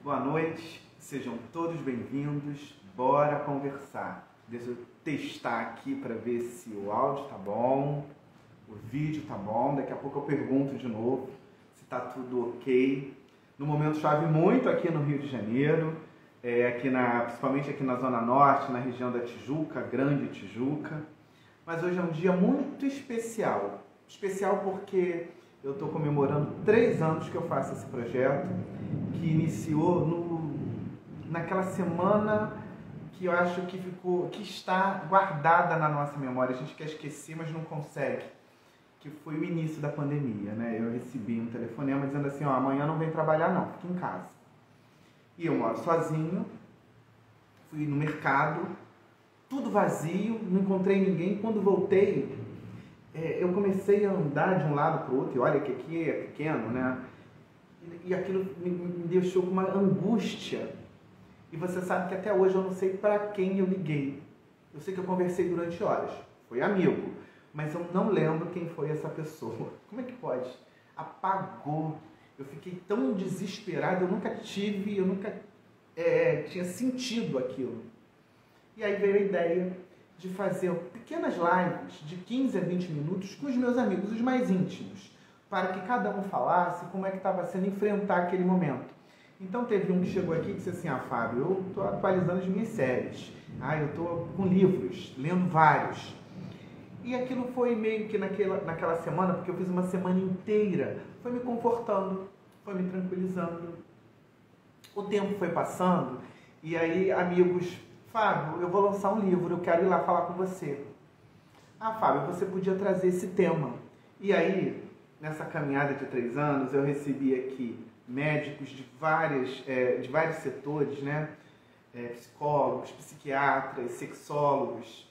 Boa noite, sejam todos bem-vindos. Bora conversar. Deixa eu testar aqui para ver se o áudio tá bom, o vídeo tá bom. Daqui a pouco eu pergunto de novo se tá tudo ok. No momento chove muito aqui no Rio de Janeiro, principalmente aqui na Zona Norte, na região da Tijuca, Grande Tijuca. Mas hoje é um dia muito especial. Especial porque eu estou comemorando 3 anos que eu faço esse projeto, que iniciou naquela semana que eu acho que está guardada na nossa memória. A gente quer esquecer, mas não consegue. Que foi o início da pandemia, né? Eu recebi um telefonema dizendo assim, amanhã não vem trabalhar não, fica em casa. E eu moro sozinho, fui no mercado, tudo vazio, não encontrei ninguém. Quando voltei, eu comecei a andar de um lado para o outro, e olha que aqui é pequeno, né? E aquilo me deixou com uma angústia. E você sabe que até hoje eu não sei para quem eu liguei. Eu sei que eu conversei durante horas, foi amigo, mas eu não lembro quem foi essa pessoa. Como é que pode? Apagou. Eu fiquei tão desesperado, eu nunca tinha sentido aquilo. E aí veio a ideia de fazer pequenas lives de 15 a 20 minutos com os meus amigos, os mais íntimos, para que cada um falasse como é que estava sendo enfrentar aquele momento. Então teve um que chegou aqui e disse assim, Fábio, eu estou atualizando as minhas séries, eu estou com livros, lendo vários. E aquilo foi meio que naquela semana, porque eu fiz uma semana inteira, foi me confortando, foi me tranquilizando. O tempo foi passando e aí amigos, Fábio, eu vou lançar um livro, eu quero ir lá falar com você. Fábio, você podia trazer esse tema. E aí, nessa caminhada de 3 anos, eu recebi aqui médicos de vários setores, né? Psicólogos, psiquiatras, sexólogos.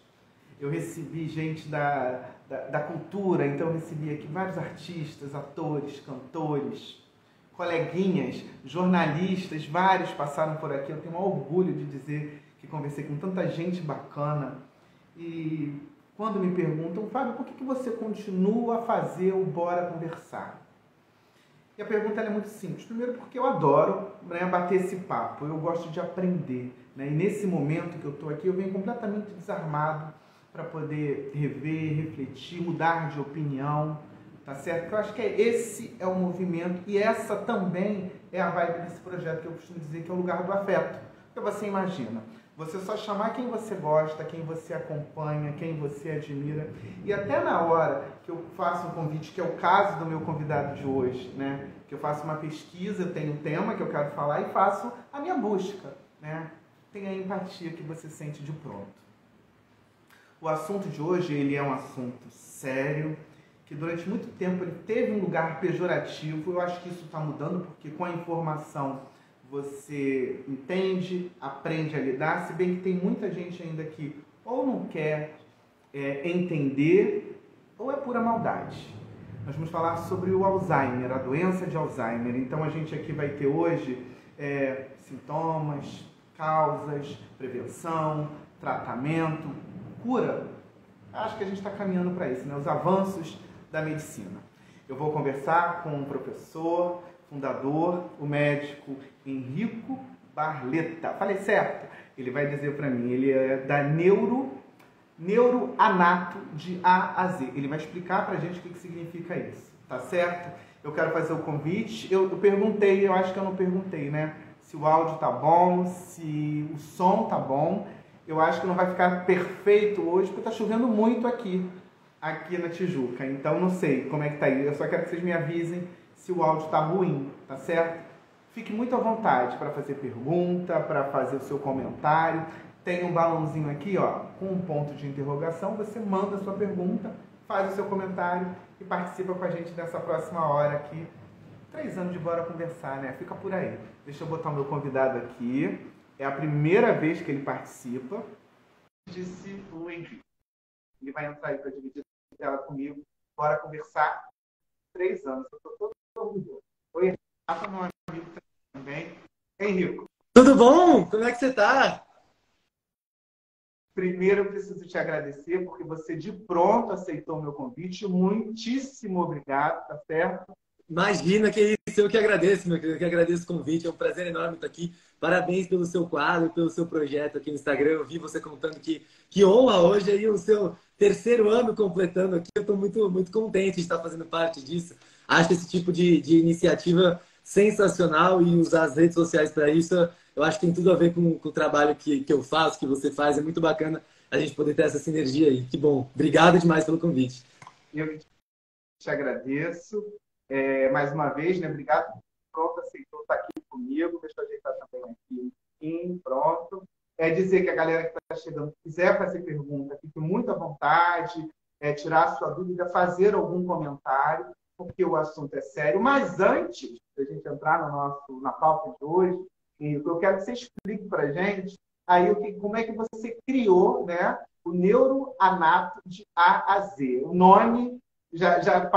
Eu recebi gente da cultura, então eu recebi aqui vários artistas, atores, cantores, coleguinhas, jornalistas, vários passaram por aqui. Eu tenho um orgulho de dizer que conversei com tanta gente bacana. E quando me perguntam, Fábio, por que você continua a fazer o Bora Conversar? E a pergunta é muito simples. Primeiro, porque eu adoro, né, bater esse papo, eu gosto de aprender. Né? E nesse momento que eu estou aqui, eu venho completamente desarmado para poder rever, refletir, mudar de opinião. Tá certo? Eu acho que esse é o movimento e essa também é a vibe desse projeto que eu costumo dizer que é o lugar do afeto. Porque você imagina, você só chamar quem você gosta, quem você acompanha, quem você admira. E até na hora que eu faço um convite, que é o caso do meu convidado de hoje, né? Que eu faço uma pesquisa, eu tenho um tema que eu quero falar e faço a minha busca, né? Tem a empatia que você sente de pronto. O assunto de hoje, ele é um assunto sério, que durante muito tempo ele teve um lugar pejorativo. Eu acho que isso está mudando, porque com a informação você entende, aprende a lidar, se bem que tem muita gente ainda que ou não quer entender, ou é pura maldade. Nós vamos falar sobre o Alzheimer, a doença de Alzheimer. Então a gente aqui vai ter hoje sintomas, causas, prevenção, tratamento, cura. Acho que a gente está caminhando para isso, né? Os avanços da medicina. Eu vou conversar com um professor, fundador, o médico Henrico Barletta. Falei certo? Ele vai dizer para mim, ele é da Neuroanato de A a Z. Ele vai explicar para a gente o que significa isso, tá certo? Eu quero fazer o convite. Eu perguntei, eu acho que eu não perguntei, né? Se o áudio tá bom, se o som tá bom. Eu acho que não vai ficar perfeito hoje, porque tá chovendo muito aqui na Tijuca. Então não sei como é que tá aí. Eu só quero que vocês me avisem se o áudio tá ruim, tá certo? Fique muito à vontade para fazer pergunta, para fazer o seu comentário. Tem um balãozinho aqui, com um ponto de interrogação. Você manda a sua pergunta, faz o seu comentário e participa com a gente nessa próxima hora aqui. 3 anos de Bora Conversar, né? Fica por aí. Deixa eu botar o meu convidado aqui. É a primeira vez que ele participa. Disse o Henrique. Ele vai entrar aí para dividir a tela comigo. Bora conversar. 3 anos. Eu estou todo orgulhoso. Oi, Rafa, meu amigo também. Henrico. Tudo bom? Como é que você tá? Primeiro eu preciso te agradecer porque você de pronto aceitou o meu convite. Muitíssimo obrigado, tá certo? Imagina que isso, eu que agradeço, meu querido, eu que agradeço o convite, é um prazer enorme estar aqui. Parabéns pelo seu quadro, pelo seu projeto aqui no Instagram. Eu vi você contando que honra hoje aí o seu terceiro ano completando aqui. Eu estou muito contente de estar fazendo parte disso. Acho esse tipo de iniciativa sensacional e usar as redes sociais para isso, eu acho que tem tudo a ver com o trabalho que eu faço, que você faz. É muito bacana a gente poder ter essa sinergia aí. Que bom. Obrigado demais pelo convite. Eu te agradeço mais uma vez, né? Obrigado. Pronto, aceitou estar aqui comigo. Deixa eu ajeitar também aqui um pouquinho. Pronto. É dizer que a galera que está chegando quiser fazer pergunta, fique muito à vontade, tirar sua dúvida, fazer algum comentário, porque o assunto é sério. Mas antes da gente entrar na pauta de hoje, eu quero que você explique para a gente aí como é que você criou, né, o Neuroanato de A a Z. O nome já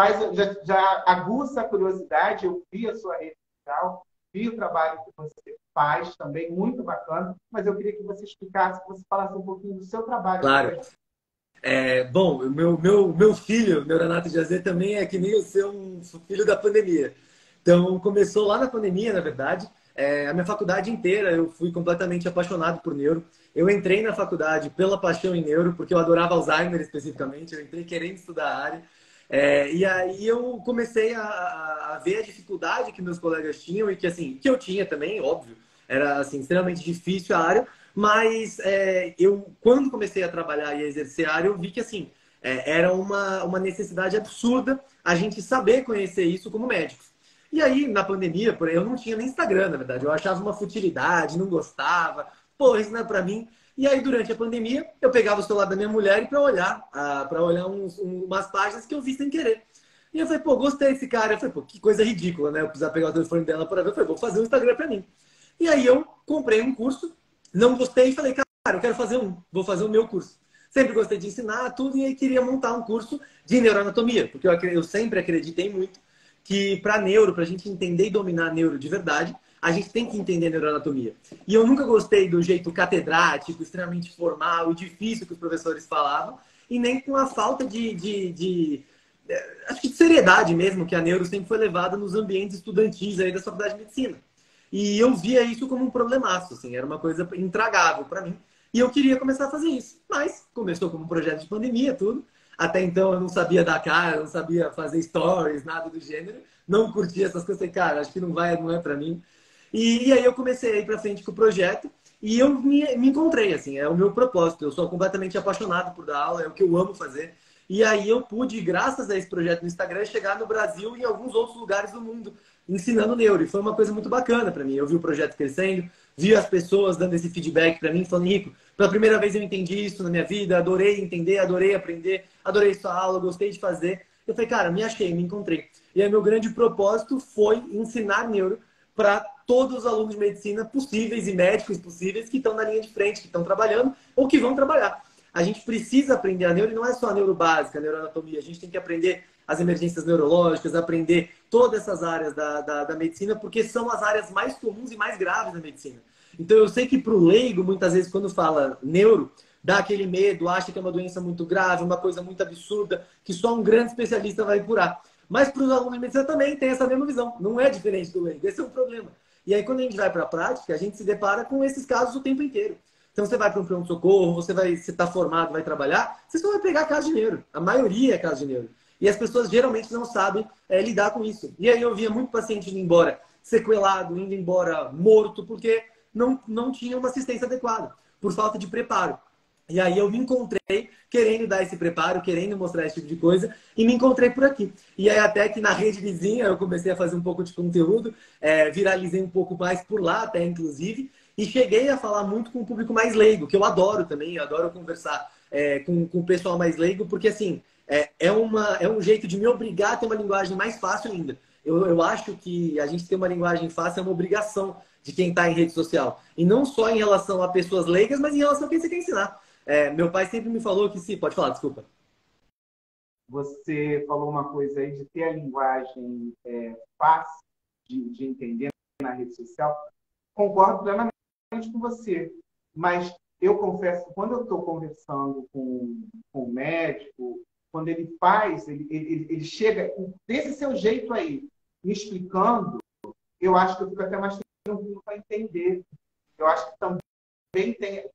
aguça a curiosidade. Eu vi a sua rede social, vi o trabalho que você faz também, muito bacana, mas eu queria que você explicasse, que você falasse um pouquinho do seu trabalho aqui pra Claro. gente. Bom, o meu filho, Neuronato de Azer, também é que nem o seu, um filho da pandemia. Então, começou lá na pandemia, na verdade. A minha faculdade inteira, eu fui completamente apaixonado por neuro. Eu entrei na faculdade pela paixão em neuro, porque eu adorava Alzheimer especificamente. Eu entrei querendo estudar a área. E aí eu comecei a ver a dificuldade que meus colegas tinham e que, assim, que eu tinha também, óbvio. Era, assim, extremamente difícil a área. Mas eu, quando comecei a trabalhar e a exercer a área, eu vi que assim, era uma necessidade absurda a gente saber conhecer isso como médicos. E aí, na pandemia, por aí, eu não tinha nem Instagram, na verdade. Eu achava uma futilidade, não gostava. Pô, isso não é pra mim. E aí, durante a pandemia, eu pegava o celular da minha mulher e para olhar umas páginas que eu vi sem querer. E eu falei, pô, gostei desse cara. Eu falei, pô, que coisa ridícula, né? Eu precisava pegar o telefone dela para ver. Eu falei, vou fazer um Instagram pra mim. E aí eu comprei um curso, não gostei e falei, cara, eu quero fazer vou fazer o meu curso. Sempre gostei de ensinar tudo e aí queria montar um curso de neuroanatomia, porque eu sempre acreditei muito que para neuro, para a gente entender e dominar neuro de verdade, a gente tem que entender neuroanatomia. E eu nunca gostei do jeito catedrático, extremamente formal e difícil que os professores falavam, e nem com a falta acho que de seriedade mesmo, que a neuro sempre foi levada nos ambientes estudantis aí da faculdade de medicina. E eu via isso como um problemaço, assim, era uma coisa intragável para mim. E eu queria começar a fazer isso. Mas começou como um projeto de pandemia, tudo. Até então eu não sabia dar cara, não sabia fazer stories, nada do gênero. Não curtia essas coisas. Falei, cara, acho que não é para mim. E aí eu comecei a ir para frente com o projeto e eu me encontrei, assim, é o meu propósito. Eu sou completamente apaixonado por dar aula, é o que eu amo fazer. E aí eu pude, graças a esse projeto no Instagram, chegar no Brasil e em alguns outros lugares do mundo ensinando neuro. E foi uma coisa muito bacana para mim. Eu vi o projeto crescendo, vi as pessoas dando esse feedback para mim, falando, Rico, pela primeira vez eu entendi isso na minha vida, adorei entender, adorei aprender, adorei sua aula, gostei de fazer. Eu falei, cara, me achei, me encontrei. E aí meu grande propósito foi ensinar neuro para todos os alunos de medicina possíveis e médicos possíveis que estão na linha de frente, que estão trabalhando ou que vão trabalhar. A gente precisa aprender a neuro, e não é só a neuro básica, a neuroanatomia. A gente tem que aprender as emergências neurológicas, aprender todas essas áreas da medicina, porque são as áreas mais comuns e mais graves da medicina. Então, eu sei que para o leigo, muitas vezes, quando fala neuro, dá aquele medo, acha que é uma doença muito grave, uma coisa muito absurda, que só um grande especialista vai curar. Mas para os alunos de medicina também tem essa mesma visão. Não é diferente do leigo. Esse é o problema. E aí, quando a gente vai para a prática, a gente se depara com esses casos o tempo inteiro. Então, você vai para um pronto-socorro, você está formado, vai trabalhar, você só vai pegar caso de neuro. A maioria é caso de neuro. E as pessoas geralmente não sabem lidar com isso. E aí eu via muito paciente indo embora sequelado, indo embora morto, porque não tinha uma assistência adequada, por falta de preparo. E aí eu me encontrei querendo dar esse preparo, querendo mostrar esse tipo de coisa, e me encontrei por aqui. E aí até que na rede vizinha eu comecei a fazer um pouco de conteúdo, viralizei um pouco mais por lá até, inclusive, e cheguei a falar muito com o público mais leigo, que eu adoro também, eu adoro conversar com o pessoal mais leigo, porque assim, é um jeito de me obrigar a ter uma linguagem mais fácil ainda. Eu acho que a gente ter uma linguagem fácil é uma obrigação de quem está em rede social. E não só em relação a pessoas leigas, mas em relação a quem você quer ensinar. Meu pai sempre me falou que, sim, pode falar, desculpa. Você falou uma coisa aí de ter a linguagem fácil de entender na rede social. Concordo plenamente com você, mas eu confesso que quando eu estou conversando com o médico, quando ele faz, ele chega desse seu jeito aí, me explicando, eu acho que eu fico até mais tranquilo para entender. Eu acho que também tem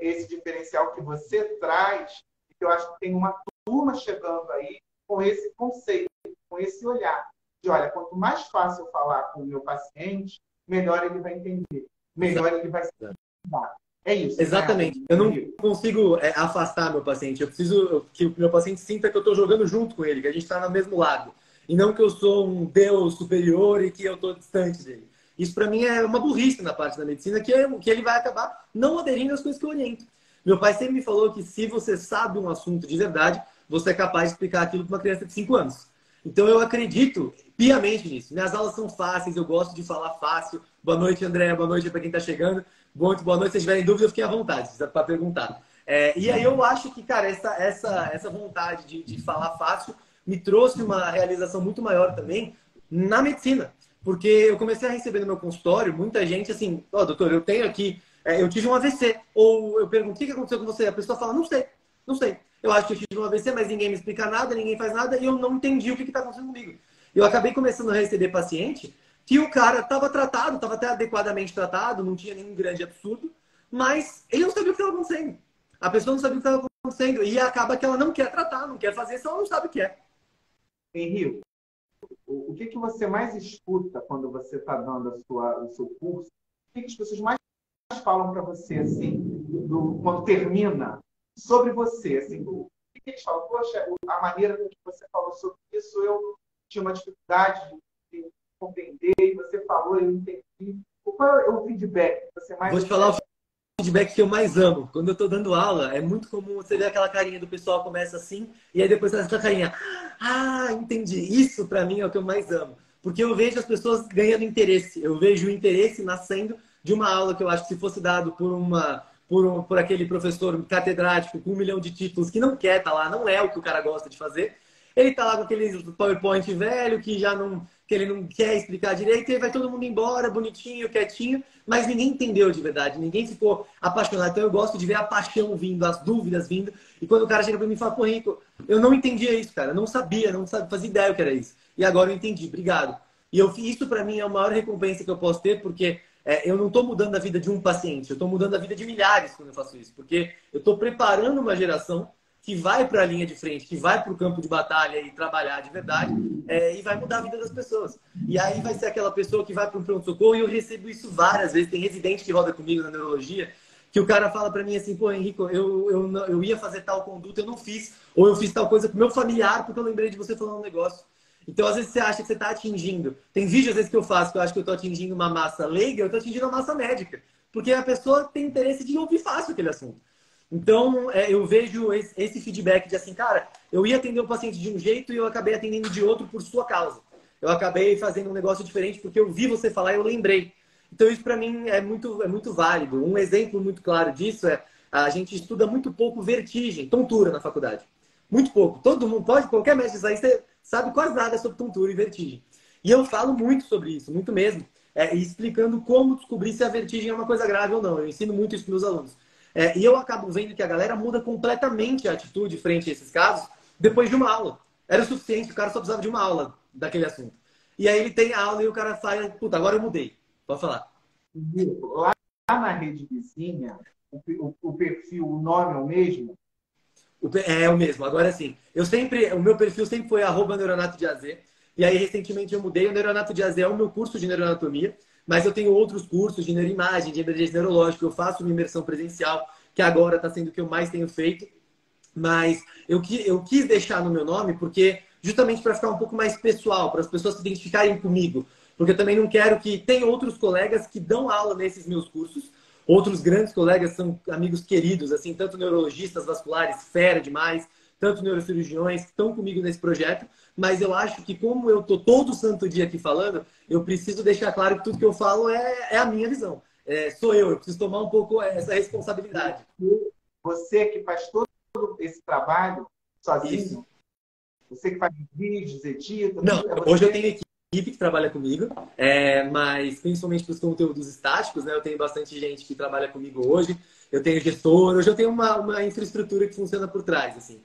esse diferencial que você traz, que eu acho que tem uma turma chegando aí com esse conceito, com esse olhar. De, olha, quanto mais fácil eu falar com o meu paciente, melhor ele vai entender, melhor ele vai se dar. É isso, Exatamente. né? Eu não consigo afastar meu paciente. Eu preciso que o meu paciente sinta que eu estou jogando junto com ele, que a gente está no mesmo lado. E não que eu sou um Deus superior e que eu estou distante dele. Isso, para mim, é uma burrice na parte da medicina, que ele vai acabar não aderindo às coisas que eu oriento. Meu pai sempre me falou que se você sabe um assunto de verdade, você é capaz de explicar aquilo para uma criança de 5 anos. Então, eu acredito piamente nisso. Minhas aulas são fáceis, eu gosto de falar fácil. Boa noite, André. Boa noite para quem está chegando. Boa noite. Se tiverem dúvida, fiquem à vontade para perguntar. E aí eu acho que, cara, essa vontade de falar fácil me trouxe uma realização muito maior também na medicina. Porque eu comecei a receber no meu consultório muita gente assim, ó, doutor, eu tenho aqui, eu tive um AVC. Ou eu pergunto, o que aconteceu com você? A pessoa fala, não sei, não sei. Eu acho que eu tive um AVC, mas ninguém me explica nada, ninguém faz nada, e eu não entendi o que está acontecendo comigo. Eu acabei começando a receber paciente que o cara estava tratado, estava até adequadamente tratado, não tinha nenhum grande absurdo, mas ele não sabia o que estava acontecendo. A pessoa não sabia o que estava acontecendo e acaba que ela não quer tratar, não quer fazer, só ela não sabe o que é. Henrique, o que você mais escuta quando você está dando o seu curso? O que as pessoas mais falam para você, assim, quando termina, sobre você? Assim, o que eles falam? Poxa, a maneira com que você falou sobre isso, eu tinha uma dificuldade de compreender, e você falou, eu entendi. Qual é o feedback que você mais Vou te falar o feedback que eu mais amo. Quando eu tô dando aula, é muito comum você ver aquela carinha do pessoal começa assim, e aí depois essa carinha. Ah, entendi. Isso pra mim é o que eu mais amo. Porque eu vejo as pessoas ganhando interesse. Eu vejo o interesse nascendo de uma aula que eu acho que se fosse dado por aquele professor catedrático com 1 milhão de títulos que não quer estar lá, não é o que o cara gosta de fazer. Ele tá lá com aquele PowerPoint velho que ele não quer explicar direito, e aí vai todo mundo embora, bonitinho, quietinho, mas ninguém entendeu de verdade, ninguém ficou apaixonado. Então eu gosto de ver a paixão vindo, as dúvidas vindo, e quando o cara chega para mim e fala, pô, Rico, eu não entendia isso, cara, eu não sabia, não fazia ideia o que era isso. E agora eu entendi, obrigado. E isso para mim é a maior recompensa que eu posso ter, porque eu não estou mudando a vida de um paciente, eu estou mudando a vida de milhares quando eu faço isso, porque eu estou preparando uma geração que vai para a linha de frente, que vai para o campo de batalha e trabalhar de verdade, e vai mudar a vida das pessoas. E aí vai ser aquela pessoa que vai para um pronto-socorro, e eu recebo isso várias vezes. Tem residente que roda comigo na neurologia, que o cara fala para mim assim, pô, Henrico, eu ia fazer tal conduta, eu não fiz, ou eu fiz tal coisa com meu familiar porque eu lembrei de você falando um negócio. Então, às vezes, você acha que você está atingindo. Tem vídeo, às vezes, que eu faço que eu acho que eu estou atingindo uma massa leiga, eu estou atingindo uma massa médica. Porque a pessoa tem interesse de ouvir fácil aquele assunto. Então, eu vejo esse feedback de assim, cara, eu ia atender um paciente de um jeito e eu acabei atendendo de outro por sua causa. Eu acabei fazendo um negócio diferente porque eu vi você falar e eu lembrei. Então, isso para mim é muito válido. Um exemplo muito claro disso é a gente estuda muito pouco vertigem, tontura na faculdade. Muito pouco. Todo mundo pode, qualquer mestre sair, você sabe quase nada sobre tontura e vertigem. E eu falo muito sobre isso, muito mesmo. Explicando como descobrir se a vertigem é uma coisa grave ou não. Eu ensino muito isso para meus alunos. E eu acabo vendo que a galera muda completamente a atitude frente a esses casos depois de uma aula. Era o suficiente, o cara só precisava de uma aula daquele assunto. E aí ele tem a aula e o cara fala, puta, agora eu mudei. Pode falar. Lá na rede vizinha, o perfil, o nome é o mesmo? É o mesmo. Agora sim, o meu perfil sempre foi @neuronato de AZ. E aí recentemente eu mudei. O Neuronato de AZ é o meu curso de neuroanatomia, mas eu tenho outros cursos de neuroimagem, de emergência neurológica. Eu faço uma imersão presencial, que agora está sendo o que eu mais tenho feito. Mas eu quis deixar no meu nome porque justamente para ficar um pouco mais pessoal, para as pessoas se identificarem comigo. Porque eu também não quero que... Tem outros colegas que dão aula nesses meus cursos. Outros grandes colegas são amigos queridos, assim, tanto neurologistas vasculares, fera demais, tanto neurocirurgiões que estão comigo nesse projeto. Mas eu acho que como eu tô todo santo dia aqui falando, eu preciso deixar claro que tudo que eu falo é a minha visão. Sou eu preciso tomar um pouco essa responsabilidade. Você que faz todo esse trabalho sozinho? Isso. Você que faz vídeos, edita? Não, você... hoje eu tenho equipe que trabalha comigo, mas principalmente para os conteúdos estáticos, né? Eu tenho bastante gente que trabalha comigo hoje. Eu tenho gestor, hoje eu tenho uma infraestrutura que funciona por trás, assim.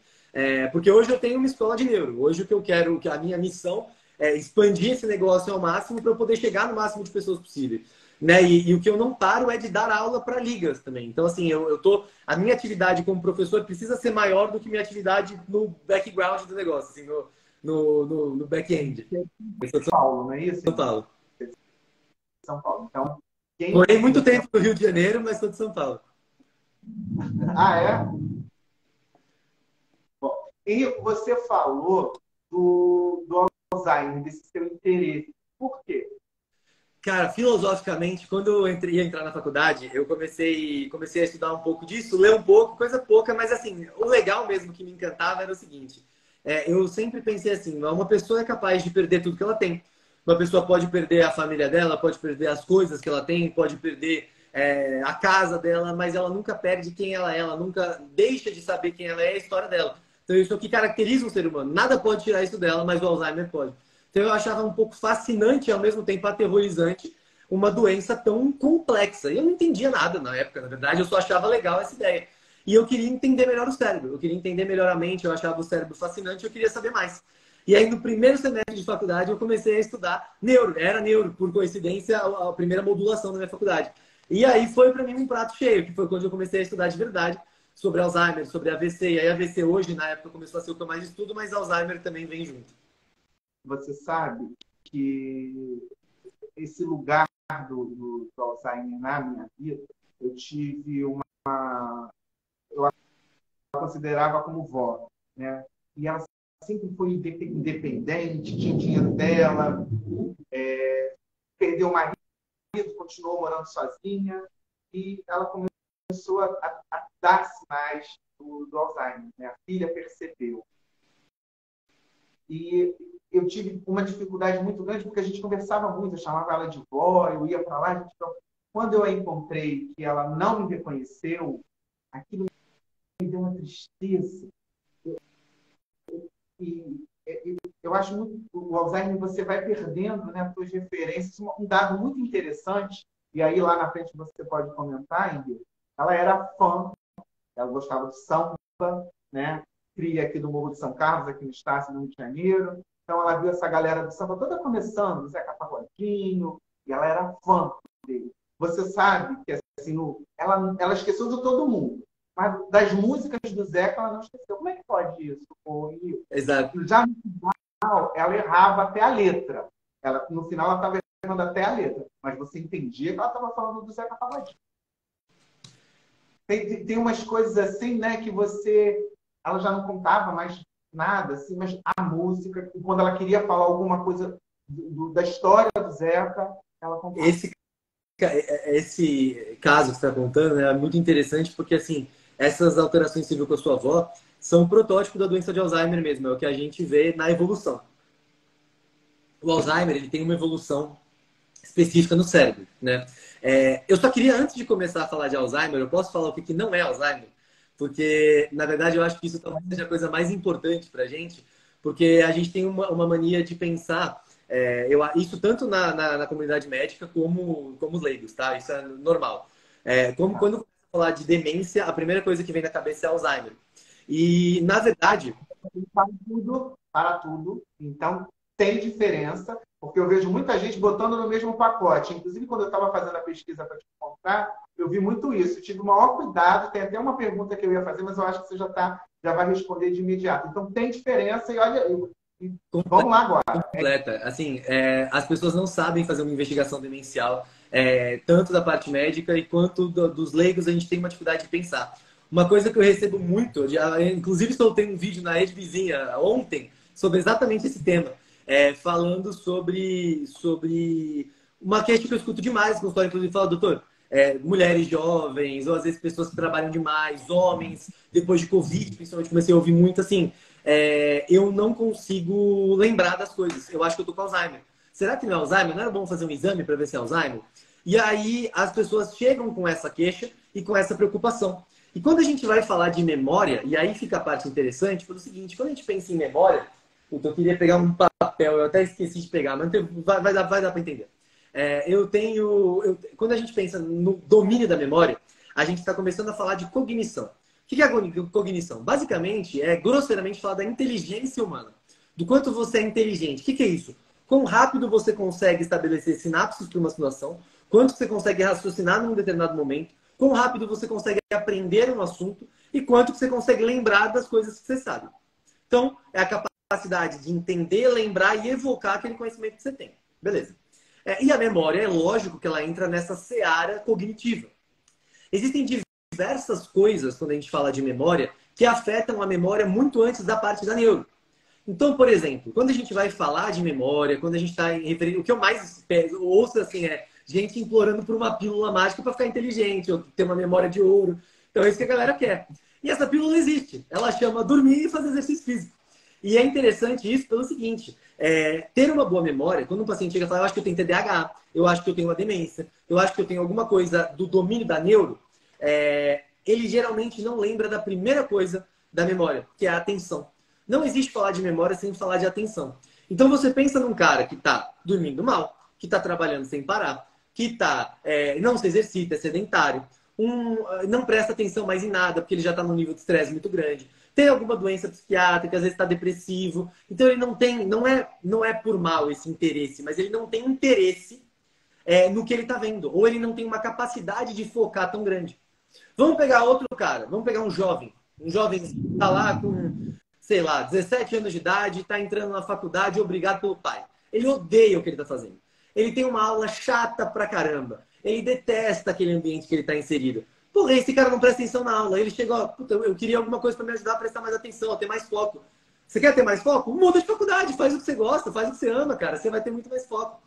Porque hoje eu tenho uma escola de neuro. Hoje o que eu quero, que a minha missão expandir esse negócio ao máximo para eu poder chegar no máximo de pessoas possível. Né? E o que eu não paro é de dar aula para ligas também. Então, assim, a minha atividade como professor precisa ser maior do que minha atividade no background do negócio, assim, no back-end. São Paulo, não é isso? São Paulo. São Paulo. Então, morei muito tempo no Rio de Janeiro, mas sou de São Paulo. Ah, é? Bom, e você falou do Alzheimer, desse seu interesse. Por quê? Cara, filosoficamente, quando eu ia entrar na faculdade, eu comecei a estudar um pouco disso, ler um pouco, coisa pouca, mas assim, o legal mesmo que me encantava era o seguinte, eu sempre pensei assim, uma pessoa é capaz de perder tudo que ela tem. Uma pessoa pode perder a família dela, pode perder as coisas que ela tem, pode perder a casa dela, mas ela nunca perde quem ela nunca deixa de saber quem ela é, a história dela. Então isso é o que caracteriza um ser humano. Nada pode tirar isso dela, mas o Alzheimer pode. Então eu achava um pouco fascinante e ao mesmo tempo aterrorizante uma doença tão complexa. E eu não entendia nada na época, na verdade, eu só achava legal essa ideia. E eu queria entender melhor o cérebro, eu queria entender melhor a mente, eu achava o cérebro fascinante, eu queria saber mais. E aí no primeiro semestre de faculdade eu comecei a estudar neuro, era neuro, por coincidência, a primeira modulação da minha faculdade. E aí foi para mim um prato cheio, que foi quando eu comecei a estudar de verdade sobre Alzheimer, sobre AVC. E aí AVC hoje, na época, começou a ser o que eu mais estudo, mas Alzheimer também vem junto. Você sabe que esse lugar do Alzheimer na minha vida, eu tive eu a considerava como vó, né? E ela sempre foi independente, tinha dinheiro dela, perdeu o marido, continuou morando sozinha, e ela começou a dar sinais do Alzheimer, né? A filha percebeu. E eu tive uma dificuldade muito grande, porque a gente conversava muito, eu chamava ela de vó, eu ia para lá. Quando eu a encontrei, que ela não me reconheceu, aquilo me deu uma tristeza. E eu acho muito o Alzheimer, você vai perdendo, né, as suas referências. Um dado muito interessante, e aí lá na frente você pode comentar, Ingrid, ela era fã, ela gostava de samba, né? Cria aqui do Morro de São Carlos, aqui no Estácio, no Rio de Janeiro. Então ela viu essa galera do samba toda começando, Zeca Pagodinho, e ela era fã dele. Você sabe que assim, ela esqueceu de todo mundo, mas das músicas do Zeca ela não esqueceu. Como é que pode isso? Exato. Já no final, ela errava até a letra. No final ela estava errando até a letra, mas você entendia que ela estava falando do Zeca Pagodinho. Tem umas coisas assim, né, que ela já não contava mais nada, assim, mas a música, quando ela queria falar alguma coisa da história do Zeca, ela contava. Esse caso que você está contando é muito interessante porque, assim, essas alterações que você viu com a sua avó são um protótipo da doença de Alzheimer mesmo, é o que a gente vê na evolução. O Alzheimer, ele tem uma evolução específica no cérebro, né? Eu só queria, antes de começar a falar de Alzheimer, eu posso falar o que não é Alzheimer? Porque, na verdade, eu acho que isso talvez seja a coisa mais importante para a gente, porque a gente tem uma mania de pensar, isso tanto na comunidade médica como os leigos, tá? Isso é normal. Quando você falar de demência, a primeira coisa que vem na cabeça é Alzheimer. E, na verdade... Para tudo. Então, tem diferença, porque eu vejo muita gente botando no mesmo pacote. Inclusive, quando eu estava fazendo a pesquisa para te encontrar, eu vi muito isso. Eu tive o maior cuidado. Tem até uma pergunta que eu ia fazer, mas eu acho que você já vai responder de imediato. Então, tem diferença e olha, vamos lá agora. Completa. Assim, as pessoas não sabem fazer uma investigação demencial, tanto da parte médica e quanto dos leigos, a gente tem uma dificuldade de pensar. Uma coisa que eu recebo muito, inclusive soltei um vídeo na rede vizinha ontem sobre exatamente esse tema, falando sobre uma queixa que eu escuto demais com história, inclusive fala, doutor, mulheres jovens, ou às vezes pessoas que trabalham demais, homens, depois de Covid, principalmente comecei a ouvir muito assim, eu não consigo lembrar das coisas. Eu acho que eu tô com Alzheimer. Será que não é Alzheimer? Não era bom fazer um exame para ver se é Alzheimer? E aí as pessoas chegam com essa queixa e com essa preocupação. E quando a gente vai falar de memória, e aí fica a parte interessante, foi o seguinte, quando a gente pensa em memória, eu queria pegar um papel, eu até esqueci de pegar, mas vai dar para entender. Quando a gente pensa no domínio da memória, a gente está começando a falar de cognição. O que é a cognição? Basicamente, grosseiramente falar da inteligência humana. Do quanto você é inteligente. O que é isso? quão rápido você consegue estabelecer sinapses para uma situação, quanto você consegue raciocinar num determinado momento, quão rápido você consegue aprender um assunto e quanto você consegue lembrar das coisas que você sabe. Então, é a capacidade de entender, lembrar e evocar aquele conhecimento que você tem. Beleza. E a memória, é lógico que ela entra nessa seara cognitiva. Existem diversas coisas, quando a gente fala de memória, que afetam a memória muito antes da parte da neuro. Então, por exemplo, quando a gente vai falar de memória, quando a gente está referindo... O que eu mais ouço assim, é gente implorando por uma pílula mágica para ficar inteligente, ou ter uma memória de ouro. Então, é isso que a galera quer. E essa pílula existe. Ela chama dormir e fazer exercício físico. E é interessante isso pelo seguinte, ter uma boa memória, quando um paciente chega e fala, eu acho que eu tenho TDAH, eu acho que eu tenho uma demência, eu acho que eu tenho alguma coisa do domínio da neuro, ele geralmente não lembra da primeira coisa da memória, que é a atenção. Não existe falar de memória sem falar de atenção. Então você pensa num cara que está dormindo mal, que está trabalhando sem parar, que não se exercita, é sedentário, não presta atenção mais em nada, porque ele já está num nível de estresse muito grande, tem alguma doença psiquiátrica, às vezes está depressivo. Então ele não é por mal esse interesse, mas ele não tem interesse no que ele está vendo. Ou ele não tem uma capacidade de focar tão grande. Vamos pegar outro cara, vamos pegar um jovem. Um jovem que está lá com, sei lá, 17 anos de idade, está entrando na faculdade obrigado pelo pai. Ele odeia o que ele está fazendo. Ele tem uma aula chata pra caramba. Ele detesta aquele ambiente que ele está inserido. Porra, esse cara não presta atenção na aula. Ele chega, ó, puta, eu queria alguma coisa para me ajudar a prestar mais atenção, a ter mais foco. Você quer ter mais foco? Muda de faculdade, faz o que você gosta, faz o que você ama, cara. Você vai ter muito mais foco.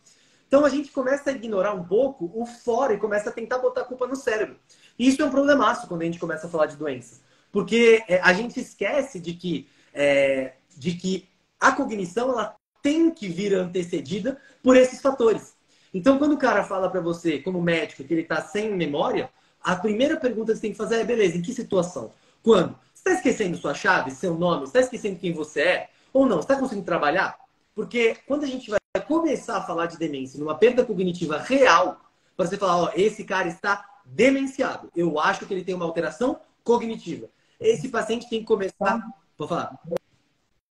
Então a gente começa a ignorar um pouco o fora e começa a tentar botar a culpa no cérebro. E isso é um problemaço quando a gente começa a falar de doenças. Porque a gente esquece de que a cognição ela tem que vir antecedida por esses fatores. Então quando o cara fala para você, como médico, que ele está sem memória, a primeira pergunta que você tem que fazer é, beleza, em que situação? Quando? Você está esquecendo sua chave, seu nome? Você está esquecendo quem você é? Ou não? Você está conseguindo trabalhar? Porque quando a gente vai começar a falar de demência numa perda cognitiva real, para você falar, ó, esse cara está demenciado. Eu acho que ele tem uma alteração cognitiva. Esse paciente tem que começar... Vou falar.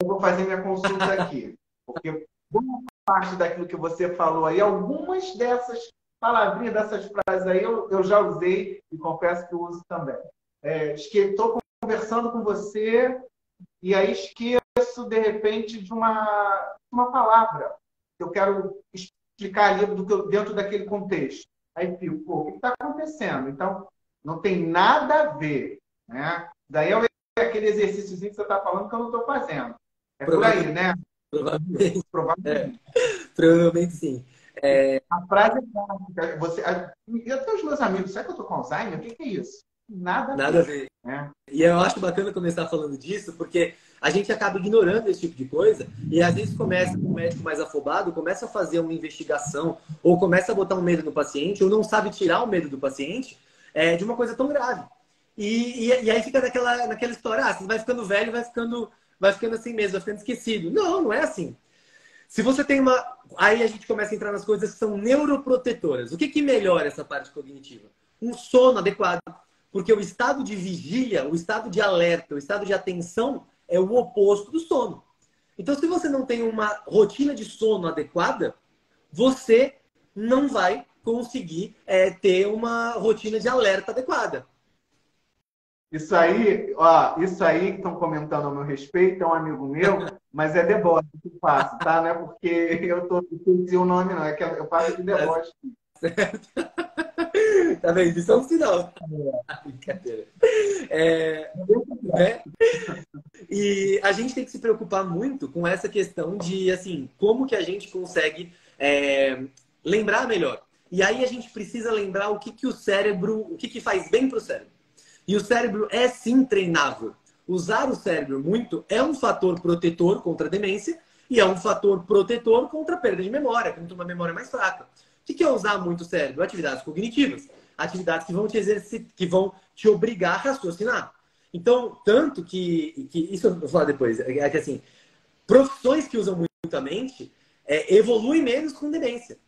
Eu vou fazer minha consulta aqui. Porque boa parte daquilo que você falou aí, algumas dessas palavrinhas, dessas frases aí, eu já usei e confesso que eu uso também. Estou conversando com você e aí esqueço, de repente, de uma palavra que eu quero explicar ali dentro daquele contexto. Aí fico, pô, o que está acontecendo? Então, não tem nada a ver. Né? Daí é aquele exercíciozinho que você está falando que eu não estou fazendo. É por aí, né? Provavelmente. Provavelmente. Provavelmente sim. A frase é básica. Eu tenho os meus amigos, será que eu estou com Alzheimer? O que é isso? Nada a ver. Né? E eu acho bacana começar falando disso, porque a gente acaba ignorando esse tipo de coisa e às vezes começa com um médico mais afobado, começa a fazer uma investigação ou começa a botar um medo no paciente ou não sabe tirar o medo do paciente de uma coisa tão grave. E aí fica naquela história, você vai ficando velho, vai ficando assim mesmo, vai ficando esquecido. Não, não é assim. Se você tem uma... Aí a gente começa a entrar nas coisas que são neuroprotetoras. O que melhora essa parte cognitiva? Um sono adequado. Porque o estado de vigília, o estado de alerta, o estado de atenção é o oposto do sono. Então, se você não tem uma rotina de sono adequada, você não vai conseguir ter uma rotina de alerta adequada. Isso aí que estão comentando ao meu respeito é um amigo meu, mas é deboche que eu faço, tá? Não é porque eu esqueci o nome, não. É que eu faço de deboche. Certo. Tá vendo? Isso é um sinal. Brincadeira. Né? E a gente tem que se preocupar muito com essa questão de, assim, como que a gente consegue lembrar melhor. E aí a gente precisa lembrar o que o cérebro, o que faz bem para o cérebro. E o cérebro é sim treinável. Usar o cérebro muito é um fator protetor contra a demência e é um fator protetor contra a perda de memória, contra uma memória mais fraca. O que é usar muito o cérebro? Atividades cognitivas. Atividades que vão te exercitar, que vão te obrigar a raciocinar. Então, tanto que isso eu vou falar depois, é que assim, profissões que usam muito a mente evoluem menos com demência.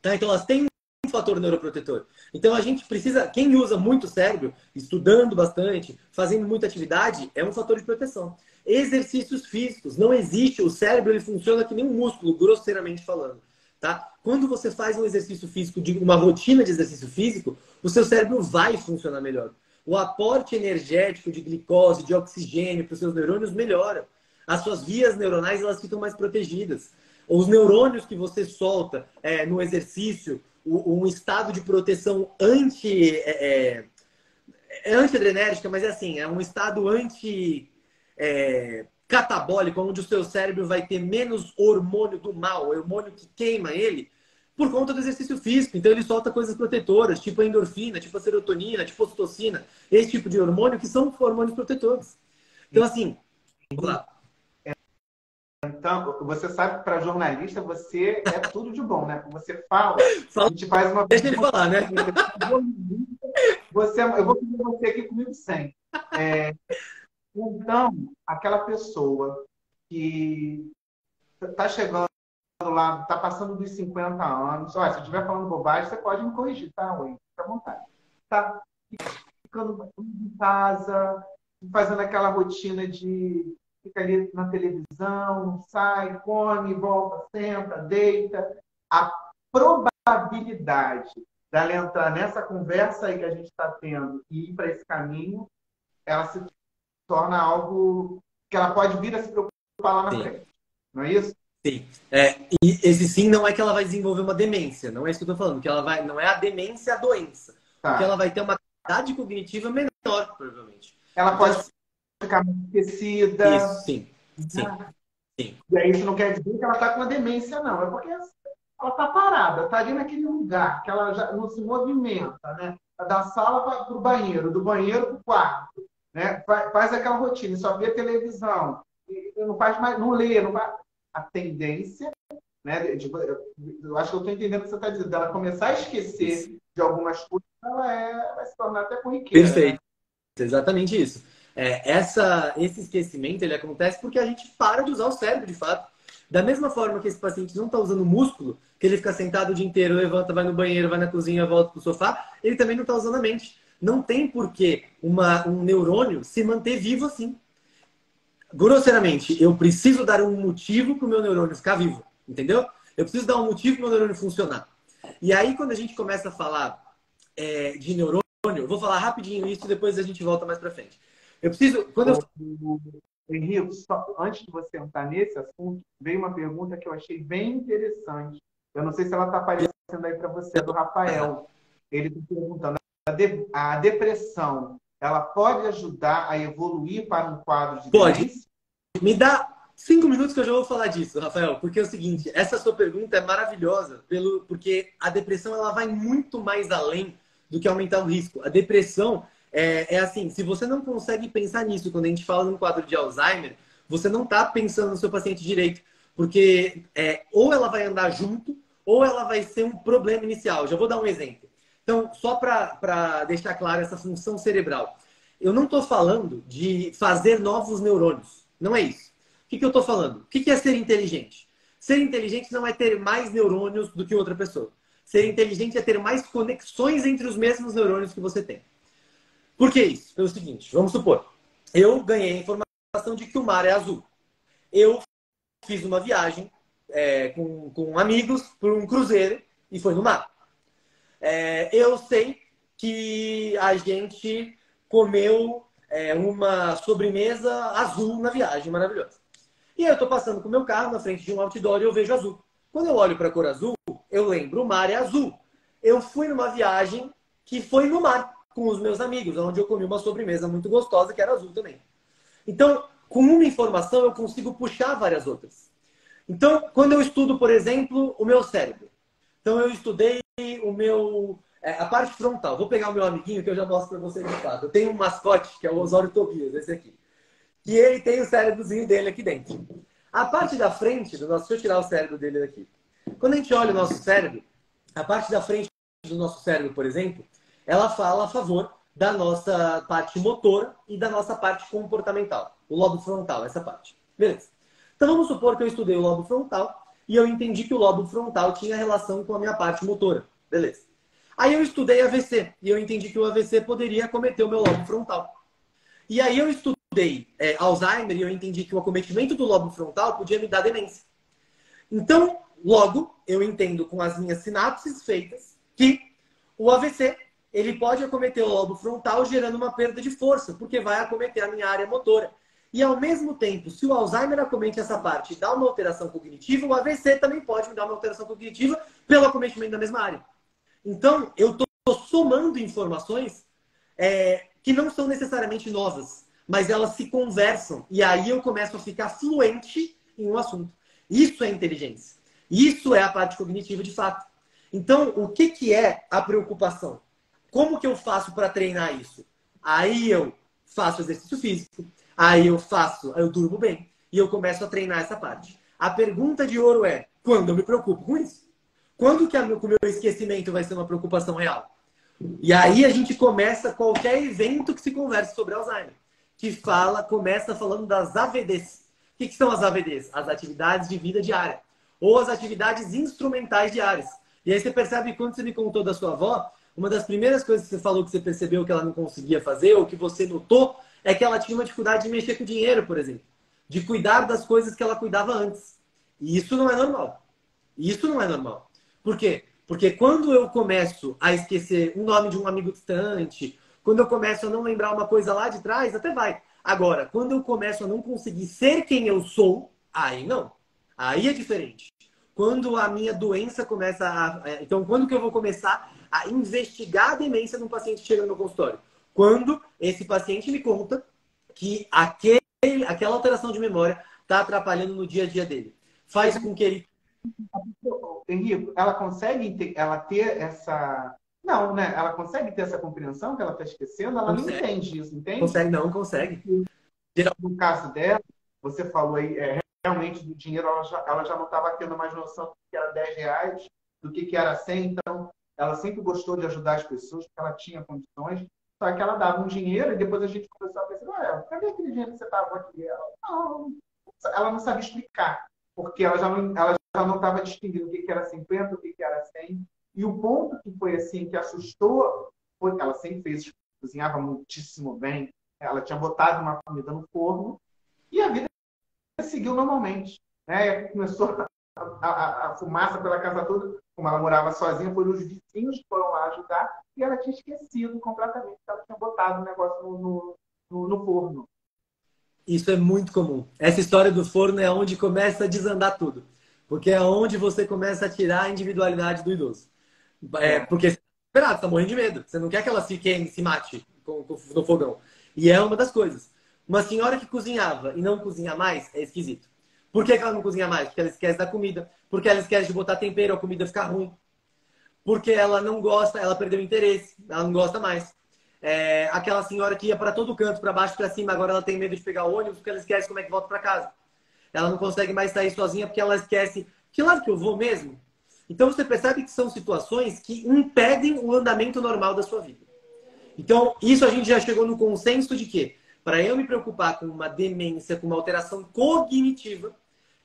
Tá? Então, elas têm um fator neuroprotetor. Então, a gente precisa, quem usa muito o cérebro, estudando bastante, fazendo muita atividade, é um fator de proteção. exercícios físicos. Não existe, o cérebro ele funciona que nem um músculo, grosseiramente falando. Tá? Quando você faz um exercício físico, uma rotina de exercício físico, o seu cérebro vai funcionar melhor. O aporte energético de glicose, de oxigênio para os seus neurônios melhora. As suas vias neuronais elas ficam mais protegidas. Os neurônios que você solta no exercício, um estado de proteção anti-adrenérgica, mas é assim, é um estado catabólico, onde o seu cérebro vai ter menos hormônio do mal, o hormônio que queima ele, por conta do exercício físico. Então ele solta coisas protetoras, tipo a endorfina, tipo a serotonina, tipo a ocitocina, esse tipo de hormônio que são hormônios protetores. Então assim, vamos lá. Então, você sabe que para jornalista você é tudo de bom, né? Você fala, a gente faz uma Deixa ele falar, né? Eu vou pedir você aqui comigo sempre. Então, aquela pessoa que está chegando lá, está passando dos 50 anos, olha, se eu estiver falando bobagem, você pode me corrigir, tá, Wayne? Fica à vontade. Tá ficando em casa, fazendo aquela rotina de ficar ali na televisão, sai, come, volta, senta, deita. A probabilidade dela entrar nessa conversa aí que a gente está tendo e ir para esse caminho, ela se torna algo que ela pode vir a se preocupar lá na frente. Não é isso? Sim. E esse sim não é que ela vai desenvolver uma demência, não é isso que eu estou falando, que ela vai, não é a demência a doença, porque ela vai ter uma capacidade cognitiva menor, provavelmente. Ela pode ficar mais esquecida. Isso, sim. Sim. E aí isso não quer dizer que ela está com uma demência, não. É porque ela está parada, está ali naquele lugar, que ela já não se movimenta, né? Da sala para o banheiro, do banheiro para o quarto. Né? Faz aquela rotina, só vê televisão, não faz mais, não lê, não faz... A tendência, né? Eu acho que eu estou entendendo o que você está dizendo, dela começar a esquecer de algumas coisas, ela vai se tornar até corriqueira. Perfeito, né? Exatamente isso. Esse esquecimento ele acontece porque a gente para de usar o cérebro, de fato. Da mesma forma que esse paciente não está usando o músculo, que ele fica sentado o dia inteiro, levanta, vai no banheiro, vai na cozinha, volta para o sofá, ele também não está usando a mente. Não tem por que um neurônio se manter vivo assim. Grosseiramente, eu preciso dar um motivo para o meu neurônio ficar vivo, entendeu? Eu preciso dar um motivo para o meu neurônio funcionar. E aí, quando a gente começa a falar de neurônio, eu vou falar rapidinho isso e depois a gente volta mais para frente. Eu preciso... Henrique, antes de você entrar nesse assunto, veio uma pergunta que eu achei bem interessante. Eu não sei se ela está aparecendo aí para você, é do Rafael. Ele está perguntando, a depressão, ela pode ajudar a evoluir para um quadro de demência? Me dá 5 minutos que eu já vou falar disso, Rafael, porque é o seguinte, essa sua pergunta é maravilhosa, porque a depressão ela vai muito mais além do que aumentar o risco. A depressão assim, se você não consegue pensar nisso quando a gente fala num quadro de Alzheimer, você não está pensando no seu paciente direito, porque ou ela vai andar junto, ou ela vai ser um problema inicial. Já vou dar um exemplo. Então, só para deixar claro essa função cerebral. Eu não estou falando de fazer novos neurônios. Não é isso. O que eu estou falando? O que é ser inteligente? Ser inteligente não é ter mais neurônios do que outra pessoa. Ser inteligente é ter mais conexões entre os mesmos neurônios que você tem. Por que isso? Pelo seguinte, vamos supor, eu ganhei a informação de que o mar é azul. Eu fiz uma viagem com amigos por um cruzeiro e foi no mar. Eu sei que a gente comeu uma sobremesa azul na viagem, maravilhosa. E aí eu estou passando com o meu carro na frente de um outdoor e eu vejo azul. Quando eu olho para a cor azul, eu lembro, o mar é azul. Eu fui numa viagem que foi no mar com os meus amigos, onde eu comi uma sobremesa muito gostosa que era azul também. Então, com uma informação, eu consigo puxar várias outras. Então, quando eu estudo, por exemplo, o meu cérebro. Então, eu estudei a parte frontal. Vou pegar o meu amiguinho que eu já mostro para vocês de fato. Eu tenho um mascote, que é o Osório Tobias, esse aqui. Que ele tem o cérebrozinho dele aqui dentro. A parte da frente do nosso... Deixa eu tirar o cérebro dele daqui. Quando a gente olha o nosso cérebro, a parte da frente do nosso cérebro, por exemplo, ela fala a favor da nossa parte motora e da nossa parte comportamental. O lobo frontal, essa parte. Beleza. Então vamos supor que eu estudei o lobo frontal e eu entendi que o lobo frontal tinha relação com a minha parte motora. Beleza. Aí eu estudei AVC e eu entendi que o AVC poderia acometer o meu lobo frontal. E aí eu estudei estudei Alzheimer e eu entendi que o acometimento do lobo frontal podia me dar demência. Então, logo, eu entendo com as minhas sinapses feitas que o AVC ele pode acometer o lobo frontal gerando uma perda de força, porque vai acometer a minha área motora. E, ao mesmo tempo, se o Alzheimer acomete essa parte e dá uma alteração cognitiva, o AVC também pode me dar uma alteração cognitiva pelo acometimento da mesma área. Então, eu estou somando informações que não são necessariamente novas, mas elas se conversam. E aí eu começo a ficar fluente em um assunto. Isso é inteligência. Isso é a parte cognitiva de fato. Então, o que é a preocupação? Como que eu faço para treinar isso? Aí eu faço exercício físico, aí eu durmo bem e eu começo a treinar essa parte. A pergunta de ouro é, quando eu me preocupo com isso? Quando que o meu esquecimento vai ser uma preocupação real? E aí a gente começa qualquer evento que se converse sobre Alzheimer, que começa falando das AVDs. O que são as AVDs? As atividades de vida diária, ou as atividades instrumentais diárias. E aí você percebe, quando você me contou da sua avó, uma das primeiras coisas que você falou que você percebeu que ela não conseguia fazer, ou que você notou, é que ela tinha uma dificuldade de mexer com dinheiro, por exemplo. De cuidar das coisas que ela cuidava antes. E isso não é normal. Isso não é normal. Por quê? Porque quando eu começo a esquecer o nome de um amigo distante, quando eu começo a não lembrar uma coisa lá de trás, até vai. Agora, quando eu começo a não conseguir ser quem eu sou, aí não. Aí é diferente. Quando a minha doença começa a... Então, quando que eu vou começar a investigar a demência de um paciente que chega no meu consultório? Quando esse paciente me conta que aquela alteração de memória está atrapalhando no dia a dia dele. Faz com que ele... Henrique, ela consegue ter essa... Não, né? Ela consegue ter essa compreensão que ela está esquecendo? Ela não entende isso, entende? Consegue, não consegue. No caso dela, você falou aí, realmente do dinheiro, ela já não estava tendo mais noção do que era R$ 10, do que era 100. Então, ela sempre gostou de ajudar as pessoas, porque ela tinha condições. Só que ela dava um dinheiro e depois a gente começou a pensar, cadê aquele dinheiro que você estava aqui? Ela não sabia explicar, porque ela já não estava distinguindo o que era 50, o que era 100. E o ponto que foi assim, que assustou, foi que ela sempre cozinhava muitíssimo bem. Ela tinha botado uma comida no forno e a vida seguiu normalmente. Né? Começou a fumaça pela casa toda. Como ela morava sozinha, foram os vizinhos que foram lá ajudar e ela tinha esquecido completamente que ela tinha botado o negócio no forno. Isso é muito comum. Essa história do forno é onde começa a desandar tudo. Porque é onde você começa a tirar a individualidade do idoso. Porque você está morrendo de medo. Você não quer que ela se mate no fogão. E é uma das coisas. Uma senhora que cozinhava e não cozinha mais é esquisito. Por que ela não cozinha mais? Porque ela esquece da comida. Porque ela esquece de botar tempero, a comida fica ruim. Porque ela não gosta, ela perdeu o interesse. Ela não gosta mais. Aquela senhora que ia para todo canto, para baixo, para cima, agora ela tem medo de pegar o ônibus porque ela esquece como é que volta para casa. Ela não consegue mais sair sozinha porque ela esquece que lado que eu vou mesmo. Então você percebe que são situações que impedem o andamento normal da sua vida. Então, isso a gente já chegou no consenso de que, para eu me preocupar com uma demência, com uma alteração cognitiva,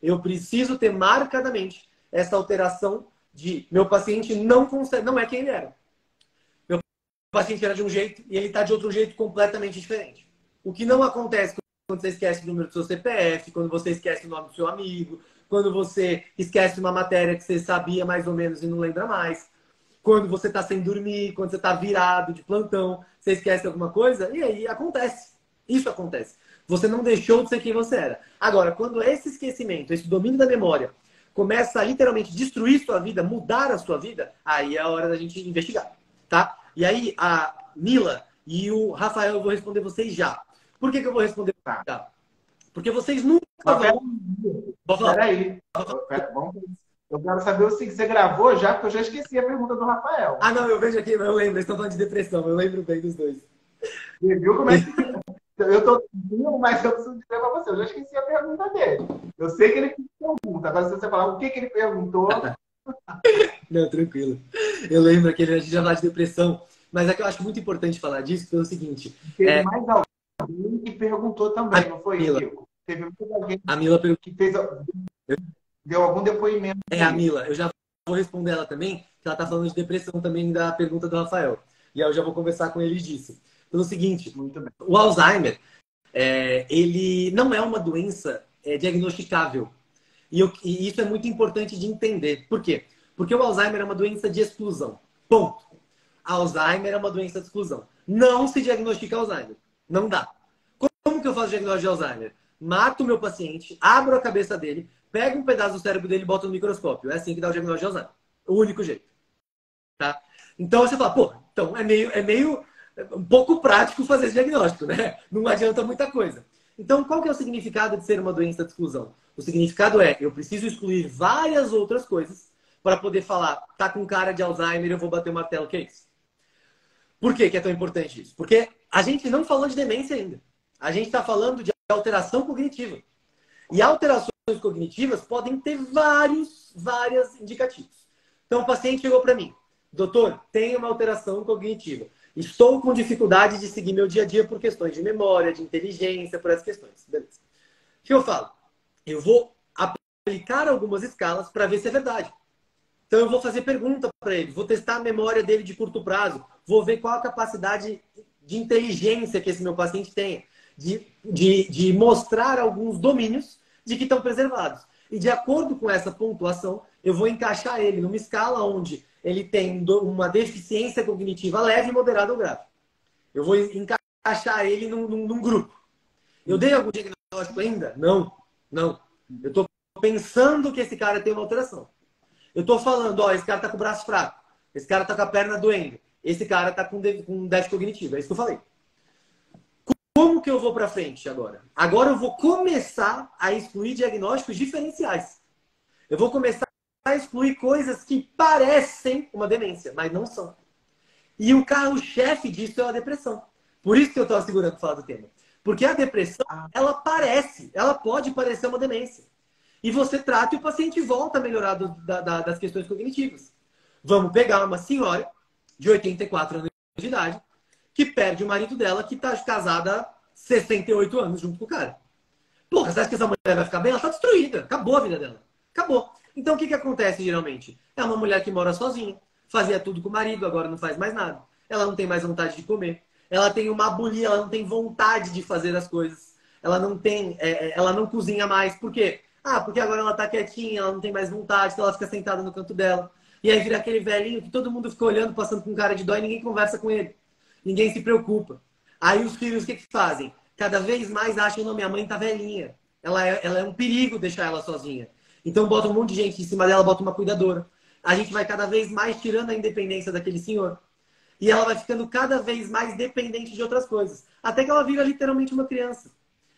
eu preciso ter marcadamente essa alteração de meu paciente não consegue, não é quem ele era. Meu paciente era de um jeito e ele está de outro jeito completamente diferente. O que não acontece quando você esquece o número do seu CPF, quando você esquece o nome do seu amigo, quando você esquece uma matéria que você sabia mais ou menos e não lembra mais. Quando você está sem dormir, quando você está virado de plantão, você esquece alguma coisa, e aí acontece. Isso acontece. Você não deixou de ser quem você era. Agora, quando esse esquecimento, esse domínio da memória, começa a literalmente destruir sua vida, mudar a sua vida, aí é a hora da gente investigar, tá? E aí, a Mila e o Rafael, eu vou responder vocês já. Por que eu vou responder já? Porque vocês nunca vão... Peraí. Eu quero saber o seguinte, você gravou já? Porque eu já esqueci a pergunta do Rafael. Ah, não, eu vejo aqui, eu lembro, eles estão falando de depressão, eu lembro bem dos dois. Você viu como é que... Eu estou pedindo, mas eu preciso dizer para você, eu já esqueci a pergunta dele. Eu sei que ele fez pergunta, agora se você falar o que ele perguntou... Não, tranquilo. Eu lembro que a gente já fala de depressão, mas é que eu acho muito importante falar disso pelo seguinte... Teve mais alguém que perguntou também, não foi, Rico? Teve mais alguém que fez... Deu algum depoimento. A Mila. Eu já vou responder ela também, que ela está falando de depressão também da pergunta do Rafael. E aí eu já vou conversar com ele disso. Pelo seguinte, o Alzheimer ele não é uma doença diagnosticável. E isso é muito importante de entender. Por quê? Porque o Alzheimer é uma doença de exclusão. Ponto. Alzheimer é uma doença de exclusão. Não se diagnostica Alzheimer. Não dá. Como que eu faço diagnóstico de Alzheimer? Mato o meu paciente, abro a cabeça dele, pego um pedaço do cérebro dele e boto no microscópio. É assim que dá o diagnóstico de Alzheimer. O único jeito. Tá? Então você fala, pô, então é meio um pouco prático fazer esse diagnóstico, né? Não adianta muita coisa. Então, qual que é o significado de ser uma doença de exclusão? O significado é, eu preciso excluir várias outras coisas para poder falar, tá com cara de Alzheimer, eu vou bater o martelo, que é isso? Por que é tão importante isso? Porque a gente não falou de demência ainda. A gente está falando de alteração cognitiva. E alterações cognitivas podem ter vários indicativos. Então, o paciente chegou para mim, doutor, tem uma alteração cognitiva. Estou com dificuldade de seguir meu dia a dia por questões de memória, de inteligência, por essas questões. Beleza. O que eu falo? Eu vou aplicar algumas escalas para ver se é verdade. Então, eu vou fazer pergunta para ele, vou testar a memória dele de curto prazo, vou ver qual a capacidade de inteligência que esse meu paciente tem, de mostrar alguns domínios de que estão preservados. E de acordo com essa pontuação, eu vou encaixar ele numa escala onde ele tem uma deficiência cognitiva leve, moderada ou grave. Eu vou encaixar ele num grupo. Eu dei algum diagnóstico ainda? Não. Não. Eu estou pensando que esse cara tem uma alteração. Eu estou falando, ó, esse cara está com o braço fraco, esse cara está com a perna doendo, esse cara está com déficit cognitivo. É isso que eu falei. Como que eu vou para frente agora? Agora eu vou começar a excluir diagnósticos diferenciais. Eu vou começar a excluir coisas que parecem uma demência, mas não são. E o carro-chefe disso é a depressão. Por isso que eu estou segurando para falar do tema. Porque a depressão, ela pode parecer uma demência. E você trata e o paciente volta a melhorar das questões cognitivas. Vamos pegar uma senhora de 84 anos de idade que perde o marido dela que está casada há 68 anos junto com o cara. Porra, você acha que essa mulher vai ficar bem? Ela está destruída. Acabou a vida dela. Acabou. Então, o que acontece geralmente? É uma mulher que mora sozinha, fazia tudo com o marido, agora não faz mais nada. Ela não tem mais vontade de comer. Ela tem uma abulia, ela não tem vontade de fazer as coisas. Ela não cozinha mais. Por quê? Porque agora ela tá quietinha, ela não tem mais vontade, então ela fica sentada no canto dela. E aí vira aquele velhinho que todo mundo fica olhando, passando com cara de dó e ninguém conversa com ele. Ninguém se preocupa. Aí os filhos o que fazem? Cada vez mais acham, não, minha mãe tá velhinha. Ela é um perigo deixar ela sozinha. Então bota um monte de gente em cima dela, bota uma cuidadora. A gente vai cada vez mais tirando a independência daquele senhor. E ela vai ficando cada vez mais dependente de outras coisas. Até que ela vira literalmente uma criança.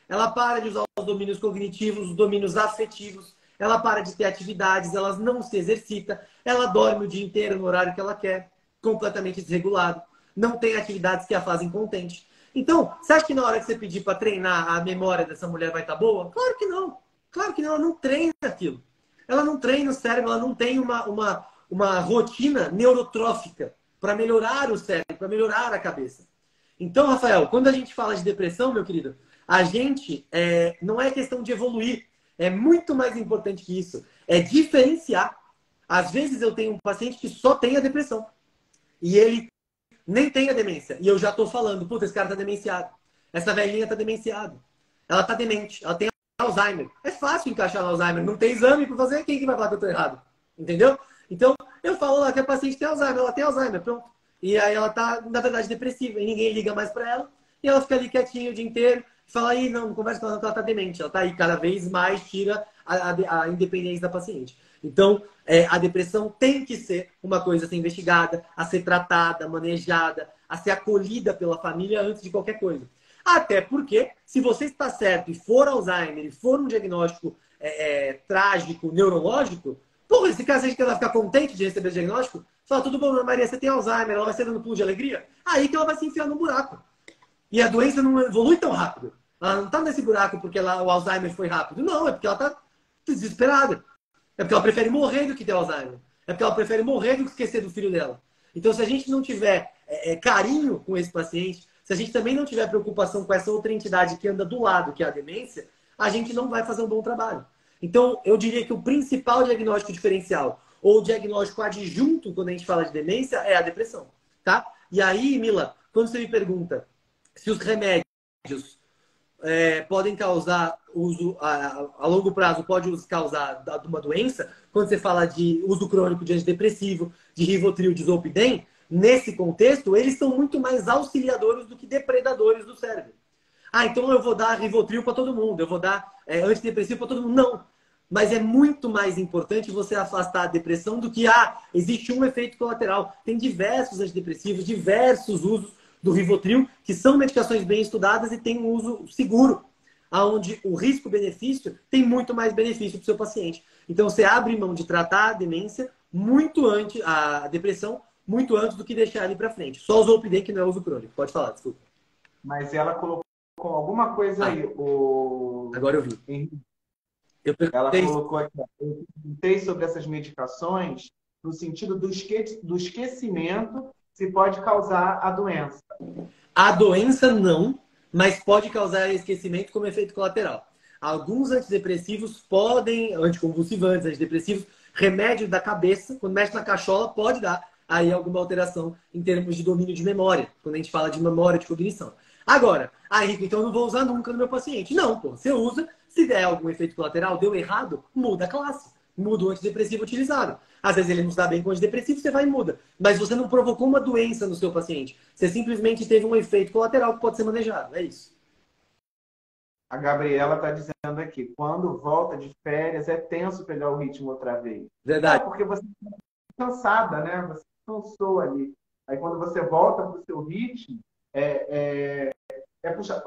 Ela para de usar os domínios cognitivos, os domínios afetivos. Ela para de ter atividades, ela não se exercita. Ela dorme o dia inteiro no horário que ela quer, completamente desregulado. Não tem atividades que a fazem contente. Então, você acha que na hora que você pedir para treinar a memória dessa mulher vai estar boa? Claro que não. Claro que não. Ela não treina aquilo. Ela não treina o cérebro, ela não tem uma rotina neurotrófica para melhorar o cérebro, para melhorar a cabeça. Então, Rafael, quando a gente fala de depressão, meu querido, a gente não é questão de evoluir. É muito mais importante que isso. É diferenciar. Às vezes eu tenho um paciente que só tem a depressão. E ele nem tem a demência. E eu já estou falando, puta, esse cara tá demenciado. Essa velhinha tá demenciada. Ela tá demente. Ela tem Alzheimer. É fácil encaixar no Alzheimer. Não tem exame para fazer. Quem que vai falar que eu tô errado? Entendeu? Então, eu falo lá que a paciente tem Alzheimer. Ela tem Alzheimer, pronto. E aí ela tá, na verdade, depressiva. E ninguém liga mais para ela. E ela fica ali quietinha o dia inteiro. Fala aí, não conversa com ela que ela tá demente. Ela tá aí cada vez mais tira a independência da paciente. Então, a depressão tem que ser uma coisa a ser investigada, a ser tratada, manejada, a ser acolhida pela família antes de qualquer coisa. Até porque, se você está certo e for Alzheimer, e for um diagnóstico trágico, neurológico, porra, esse cara, que ela ficar contente de receber o diagnóstico, fala, tudo bom, Maria, você tem Alzheimer, ela vai ser dando pulo de alegria? Aí que ela vai se enfiar num buraco. E a doença não evolui tão rápido. Ela não está nesse buraco porque o Alzheimer foi rápido. Não, é porque ela está desesperada. É porque ela prefere morrer do que ter Alzheimer. É porque ela prefere morrer do que esquecer do filho dela. Então, se a gente não tiver carinho com esse paciente, se a gente também não tiver preocupação com essa outra entidade que anda do lado, que é a demência, a gente não vai fazer um bom trabalho. Então, eu diria que o principal diagnóstico diferencial ou diagnóstico adjunto, quando a gente fala de demência, é a depressão. Tá? E aí, Mila, quando você me pergunta se os remédios podem causar uso a longo prazo, pode causar uma doença. Quando você fala de uso crônico de antidepressivo, de Rivotril, de Zolpidem, nesse contexto, eles são muito mais auxiliadores do que depredadores do cérebro. Ah, então eu vou dar Rivotril para todo mundo, eu vou dar antidepressivo para todo mundo. Não. Mas é muito mais importante você afastar a depressão do que, existe um efeito colateral. Tem diversos antidepressivos, diversos usos do Rivotril, que são medicações bem estudadas e têm um uso seguro, onde o risco-benefício tem muito mais benefício para o seu paciente. Então, você abre mão de tratar a demência muito antes, a depressão, muito antes do que deixar ele para frente. Só o Zolpidem, que não é uso crônico. Pode falar, desculpa. Mas ela colocou alguma coisa aí. Agora eu vi. Ela colocou aqui, eu perguntei sobre essas medicações no sentido do esquecimento, se pode causar a doença. A doença não, mas pode causar esquecimento como efeito colateral. Alguns antidepressivos podem, anticonvulsivantes, antidepressivos, remédio da cabeça, quando mexe na cachola, pode dar aí alguma alteração em termos de domínio de memória, quando a gente fala de memória de cognição. Agora, Rico, então eu não vou usar nunca no meu paciente. Não, pô, você usa, se der algum efeito colateral, deu errado, muda a classe, muda o antidepressivo utilizado. Às vezes ele não está bem com o antidepressivo, você vai e muda. Mas você não provocou uma doença no seu paciente. Você simplesmente teve um efeito colateral que pode ser manejado. É isso. A Gabriela está dizendo aqui, quando volta de férias, é tenso pegar o ritmo outra vez. Verdade. Porque você está cansada, né? Você cansou ali. Aí quando você volta para o seu ritmo, puxa,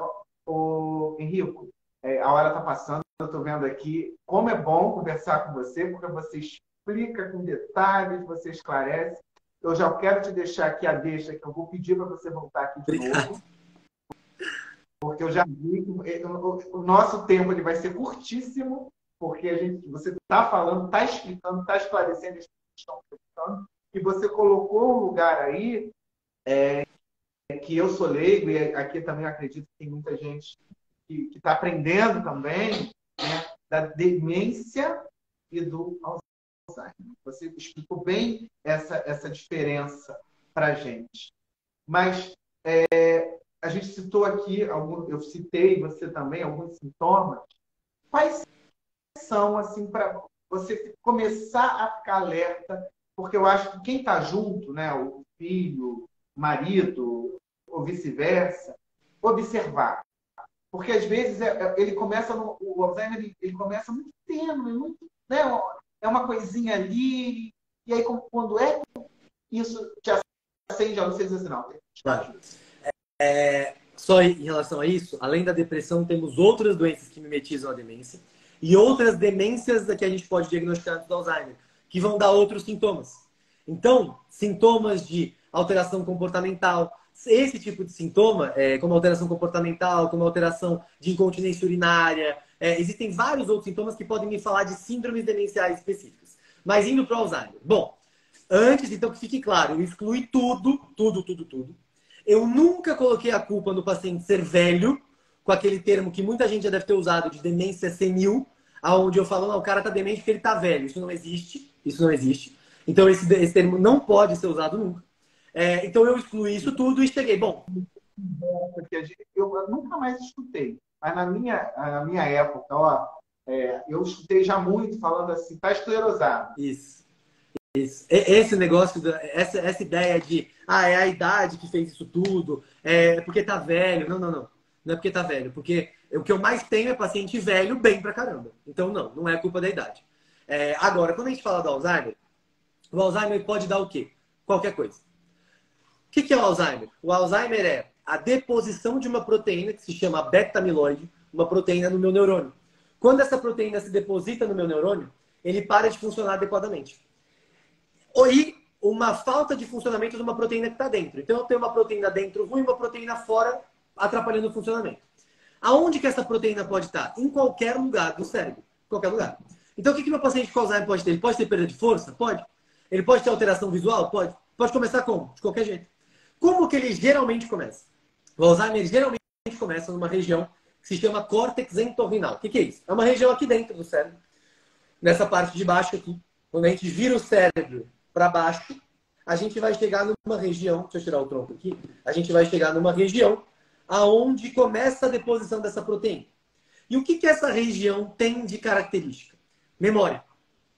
Henrico, a hora está passando, eu estou vendo aqui como é bom conversar com você, porque você explica com detalhes, você esclarece. Eu já quero te deixar aqui a deixa, que eu vou pedir para você voltar aqui de novo. Porque eu já vi que o nosso tempo ele vai ser curtíssimo, porque você está falando, está explicando, está esclarecendo as coisas que estão perguntando, e você colocou um lugar aí que eu sou leigo, e aqui também acredito que tem muita gente que está aprendendo também, né, da demência e do Alzheimer. Você explicou bem essa diferença para a gente. Mas a gente citou aqui, eu citei você também, alguns sintomas. Quais são, assim, para você começar a ficar alerta? Porque eu acho que quem está junto, né, o filho, o marido, ou vice-versa, observar. Porque, às vezes, ele começa o Alzheimer ele começa muito tênue, muito, né, é uma coisinha ali, e aí, quando isso te acende a luz, você diz assim, não, Tá. Só em relação a isso, além da depressão, temos outras doenças que mimetizam a demência e outras demências que a gente pode diagnosticar do Alzheimer, que vão dar outros sintomas. Então, sintomas de alteração comportamental, esse tipo de sintoma, como alteração comportamental, como alteração de incontinência urinária, existem vários outros sintomas que podem me falar de síndromes demenciais específicas. Mas indo para o Alzheimer. Bom, antes, então, que fique claro, eu excluí tudo. Eu nunca coloquei a culpa no paciente ser velho, com aquele termo que muita gente já deve ter usado de demência senil, aonde eu falo, não, o cara tá demente porque ele tá velho. Isso não existe. Então, esse termo não pode ser usado nunca. Então, eu excluí isso tudo e cheguei, bom... Eu nunca mais escutei, mas na minha época, eu escutei já muito falando assim, tá esclerosado. Isso. Esse negócio, essa ideia de é a idade que fez isso tudo, é porque tá velho. Não. Não é porque tá velho, porque o que eu mais tenho é paciente velho bem pra caramba. Então, não é culpa da idade. Agora, quando a gente fala do Alzheimer, o Alzheimer pode dar o quê? Qualquer coisa. O que é o Alzheimer? O Alzheimer é a deposição de uma proteína que se chama beta-amiloide, uma proteína no meu neurônio. Quando essa proteína se deposita no meu neurônio, ele para de funcionar adequadamente. Ou uma falta de funcionamento de uma proteína que está dentro. Então, eu tenho uma proteína dentro ruim e uma proteína fora atrapalhando o funcionamento. Aonde que essa proteína pode estar? Em qualquer lugar do cérebro. Qualquer lugar. Então, o que meu paciente com Alzheimer pode ter? Ele pode ter perda de força? Pode. Ele pode ter alteração visual? Pode. Pode começar como? De qualquer jeito. Como que ele geralmente começa? O Alzheimer geralmente começa numa região que se chama córtex entorrinal. O que é isso? É uma região aqui dentro do cérebro. Nessa parte de baixo aqui. Quando a gente vira o cérebro para baixo, a gente vai chegar numa região... Deixa eu tirar o tronco aqui. A gente vai chegar numa região aonde começa a deposição dessa proteína. E o que que essa região tem de característica? Memória.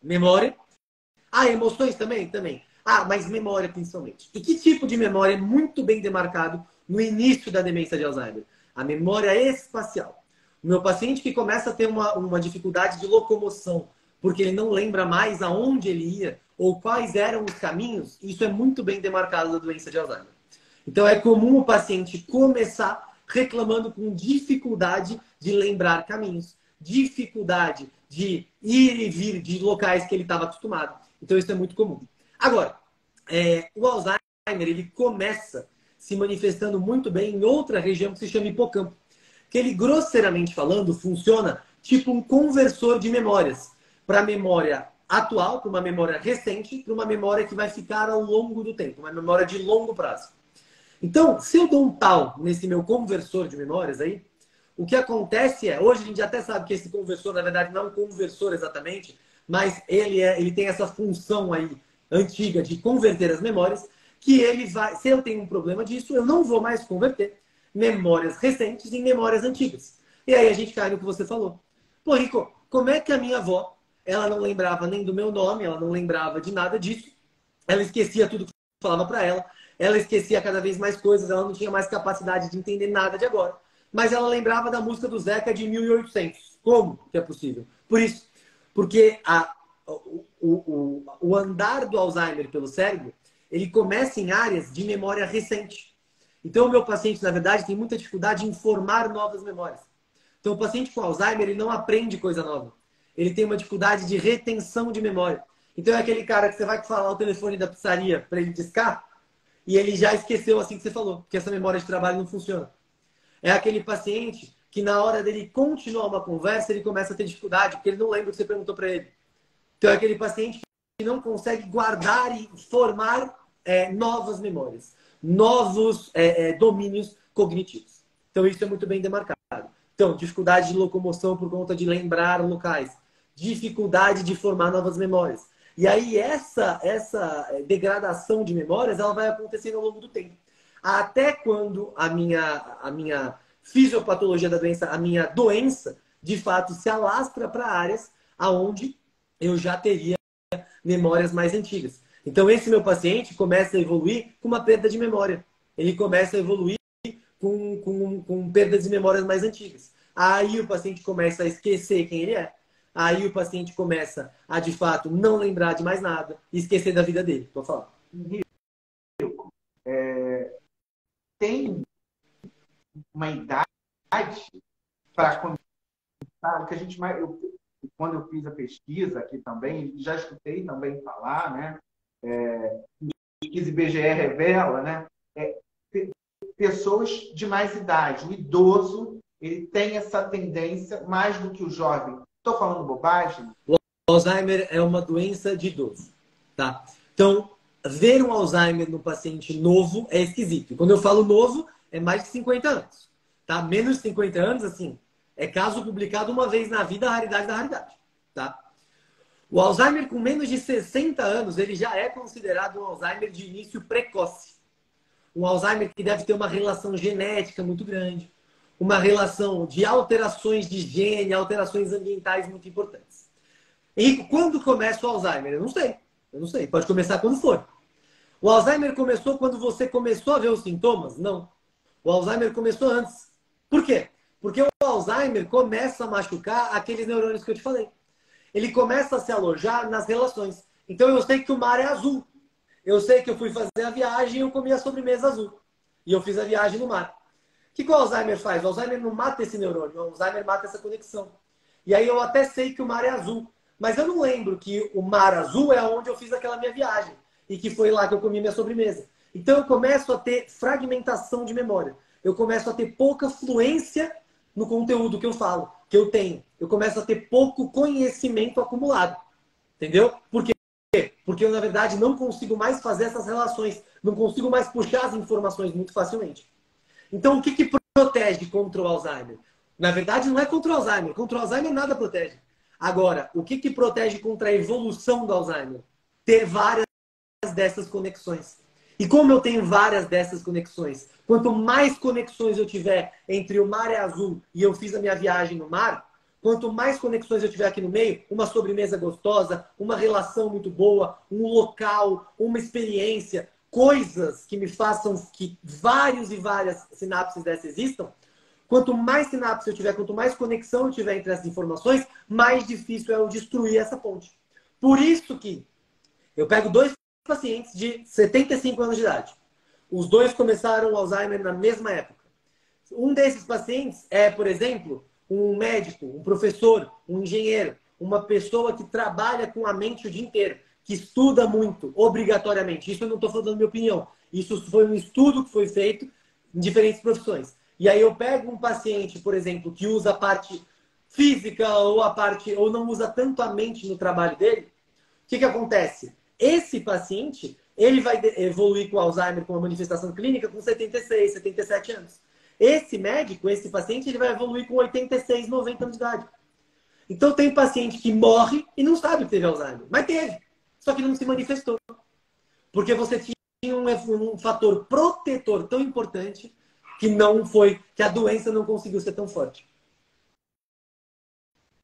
Memória. Ah, emoções também? Também. Ah, mas memória principalmente. E que tipo de memória é muito bem demarcado no início da demência de Alzheimer? A memória espacial. O meu paciente que começa a ter uma dificuldade de locomoção, porque ele não lembra mais aonde ele ia ou quais eram os caminhos, isso é muito bem demarcado da doença de Alzheimer. Então é comum o paciente começar reclamando com dificuldade de lembrar caminhos, dificuldade de ir e vir de locais que ele estava acostumado. Então isso é muito comum. Agora, o Alzheimer ele começa se manifestando muito bem em outra região que se chama hipocampo, que ele, grosseiramente falando, funciona tipo um conversor de memórias, para a memória atual, para uma memória recente, para uma memória que vai ficar ao longo do tempo, uma memória de longo prazo. Então, se eu dou um tal nesse meu conversor de memórias aí, o que acontece hoje a gente até sabe que esse conversor, na verdade, não é um conversor exatamente, mas ele tem essa função aí antiga de converter as memórias, que ele vai, se eu tenho um problema disso, eu não vou mais converter memórias recentes em memórias antigas. E aí a gente cai no que você falou. Pô, Rico, como é que a minha avó, ela não lembrava nem do meu nome, ela não lembrava de nada disso, ela esquecia tudo que eu falava para ela, ela esquecia cada vez mais coisas, ela não tinha mais capacidade de entender nada de agora. Mas ela lembrava da música do Zeca de 1800. Como que é possível? Por isso, porque o andar do Alzheimer pelo cérebro, ele começa em áreas de memória recente. Então, o meu paciente, na verdade, tem muita dificuldade em formar novas memórias. Então, o paciente com Alzheimer, ele não aprende coisa nova. Ele tem uma dificuldade de retenção de memória. Então, é aquele cara que você vai falar o telefone da pizzaria para ele discar e ele já esqueceu assim que você falou, porque essa memória de trabalho não funciona. É aquele paciente que na hora dele continuar uma conversa, ele começa a ter dificuldade, porque ele não lembra o que você perguntou para ele. Então, é aquele paciente que não consegue guardar e formar novas memórias, novos domínios cognitivos. Então, isso é muito bem demarcado. Então, dificuldade de locomoção por conta de lembrar locais, dificuldade de formar novas memórias. E aí, essa degradação de memórias, ela vai acontecendo ao longo do tempo. Até quando a minha fisiopatologia da doença, a minha doença, de fato, se alastra para áreas aonde eu já teria memórias mais antigas. Então, esse meu paciente começa a evoluir com uma perda de memória. Ele começa a evoluir com perdas de memórias mais antigas. Aí o paciente começa a esquecer quem ele é. Aí o paciente começa a, de fato, não lembrar de mais nada e esquecer da vida dele. Vou falar. Tem uma idade para começar, o que a gente mais... quando eu fiz a pesquisa aqui também, já escutei também falar, né? Pesquisa IBGE revela, né? Pessoas de mais idade. O idoso, ele tem essa tendência mais do que o jovem. Estou falando bobagem? O Alzheimer é uma doença de idoso, tá? Então, ver um Alzheimer no paciente novo é esquisito. E quando eu falo novo, é mais de 50 anos, tá? Menos de 50 anos, assim, é caso publicado uma vez na vida, a raridade da raridade, tá? O Alzheimer com menos de 60 anos, ele já é considerado um Alzheimer de início precoce. Um Alzheimer que deve ter uma relação genética muito grande, uma relação de alterações de gene, alterações ambientais muito importantes. E quando começa o Alzheimer? Eu não sei. Pode começar quando for. O Alzheimer começou quando você começou a ver os sintomas? Não. O Alzheimer começou antes. Por quê? Porque o Alzheimer começa a machucar aqueles neurônios que eu te falei. Ele começa a se alojar nas relações. Então eu sei que o mar é azul. Eu sei que eu fui fazer a viagem e eu comi a sobremesa azul. E eu fiz a viagem no mar. O que o Alzheimer faz? O Alzheimer não mata esse neurônio. O Alzheimer mata essa conexão. E aí eu até sei que o mar é azul. Mas eu não lembro que o mar azul é onde eu fiz aquela minha viagem. E que foi lá que eu comi minha sobremesa. Então eu começo a ter fragmentação de memória. Eu começo a ter pouca fluência no conteúdo que eu falo, que eu tenho. Eu começo a ter pouco conhecimento acumulado. Entendeu? Por quê? Porque eu, na verdade, não consigo mais fazer essas relações. Não consigo mais puxar as informações muito facilmente. Então, o que protege contra o Alzheimer? Na verdade, não é contra o Alzheimer. Contra o Alzheimer, nada protege. Agora, o que protege contra a evolução do Alzheimer? Ter várias dessas conexões. E como eu tenho várias dessas conexões, quanto mais conexões eu tiver entre o mar e azul e eu fiz a minha viagem no mar, quanto mais conexões eu tiver aqui no meio, uma sobremesa gostosa, uma relação muito boa, um local, uma experiência, coisas que me façam que vários e várias sinapses dessas existam, quanto mais sinapse eu tiver, quanto mais conexão eu tiver entre essas informações, mais difícil é eu destruir essa ponte. Por isso que eu pego dois pacientes de 75 anos de idade. Os dois começaram o Alzheimer na mesma época. Um desses pacientes é, por exemplo, um médico, um professor, um engenheiro, uma pessoa que trabalha com a mente o dia inteiro, que estuda muito, obrigatoriamente. Isso eu não estou falando da minha opinião. Isso foi um estudo que foi feito em diferentes profissões. E aí eu pego um paciente, por exemplo, que usa a parte física ou não usa tanto a mente no trabalho dele. O que acontece? Esse paciente, ele vai evoluir com Alzheimer, com uma manifestação clínica, com 76, 77 anos. Esse médico, esse paciente, ele vai evoluir com 86, 90 anos de idade. Então tem paciente que morre e não sabe que teve Alzheimer. Mas teve. Só que não se manifestou. Porque você tinha um fator protetor tão importante que a doença não conseguiu ser tão forte.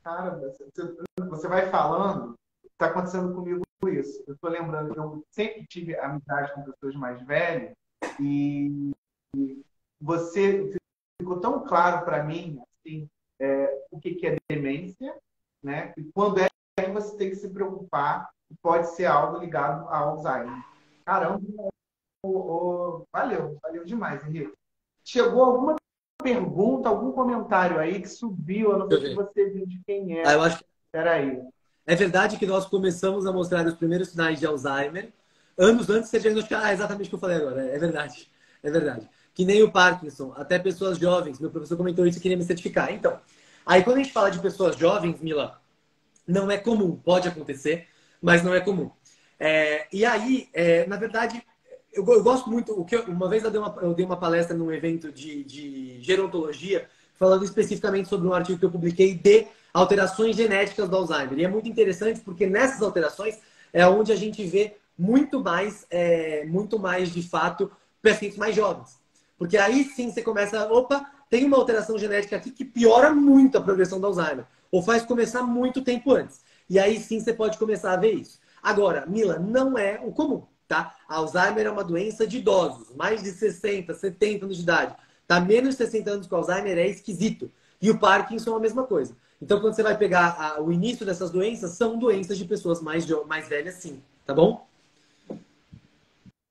Cara, você vai falando, está acontecendo comigo isso. Eu estou lembrando que eu sempre tive amizade com pessoas mais velhas e você ficou tão claro para mim assim, o que é demência, né? E quando é que você tem que se preocupar, pode ser algo ligado ao Alzheimer. Caramba, valeu demais, Henrique. Chegou alguma pergunta, algum comentário aí que subiu, eu não sei se você viu de quem é. Eu acho que... Peraí. É verdade que nós começamos a mostrar os primeiros sinais de Alzheimer anos antes de ser diagnosticado. Exatamente o que eu falei agora. É verdade. É verdade. Que nem o Parkinson, até pessoas jovens. Meu professor comentou isso e queria me certificar. Então, aí quando a gente fala de pessoas jovens, Mila, não é comum. Pode acontecer, mas não é comum. E aí, na verdade, eu gosto muito... Uma vez eu dei uma palestra num evento de gerontologia, falando especificamente sobre um artigo que eu publiquei de alterações genéticas do Alzheimer. E é muito interessante porque nessas alterações é onde a gente vê muito mais de fato, pacientes mais jovens. Porque aí sim você começa, tem uma alteração genética aqui que piora muito a progressão do Alzheimer. Ou faz começar muito tempo antes. E aí sim você pode começar a ver isso. Agora, Mila, não é o comum, tá? Alzheimer é uma doença de idosos, mais de 60, 70 anos de idade. Tá menos de 60 anos com Alzheimer é esquisito. E o Parkinson é a mesma coisa. Então, quando você vai pegar o início dessas doenças, são doenças de pessoas mais velhas, sim. Tá bom?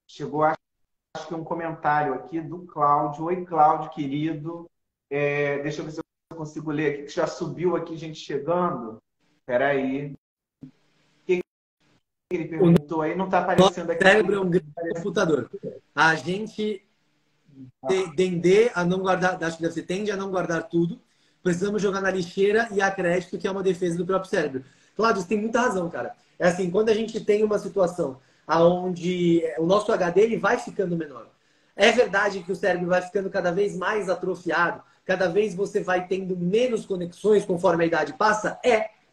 Chegou, acho que um comentário aqui do Cláudio. Oi, Cláudio, querido. Deixa eu ver se eu consigo ler aqui, que já subiu aqui, gente chegando. Peraí. O que ele perguntou aí? Não está aparecendo aqui. O cérebro é um grande computador. A gente tende a não guardar, acho que deve ser, tende a não guardar tudo. Precisamos jogar na lixeira e acredito que é uma defesa do próprio cérebro. Cláudio, você tem muita razão, cara. É assim, quando a gente tem uma situação onde o nosso HD ele vai ficando menor. É verdade que o cérebro vai ficando cada vez mais atrofiado, cada vez você vai tendo menos conexões conforme a idade passa?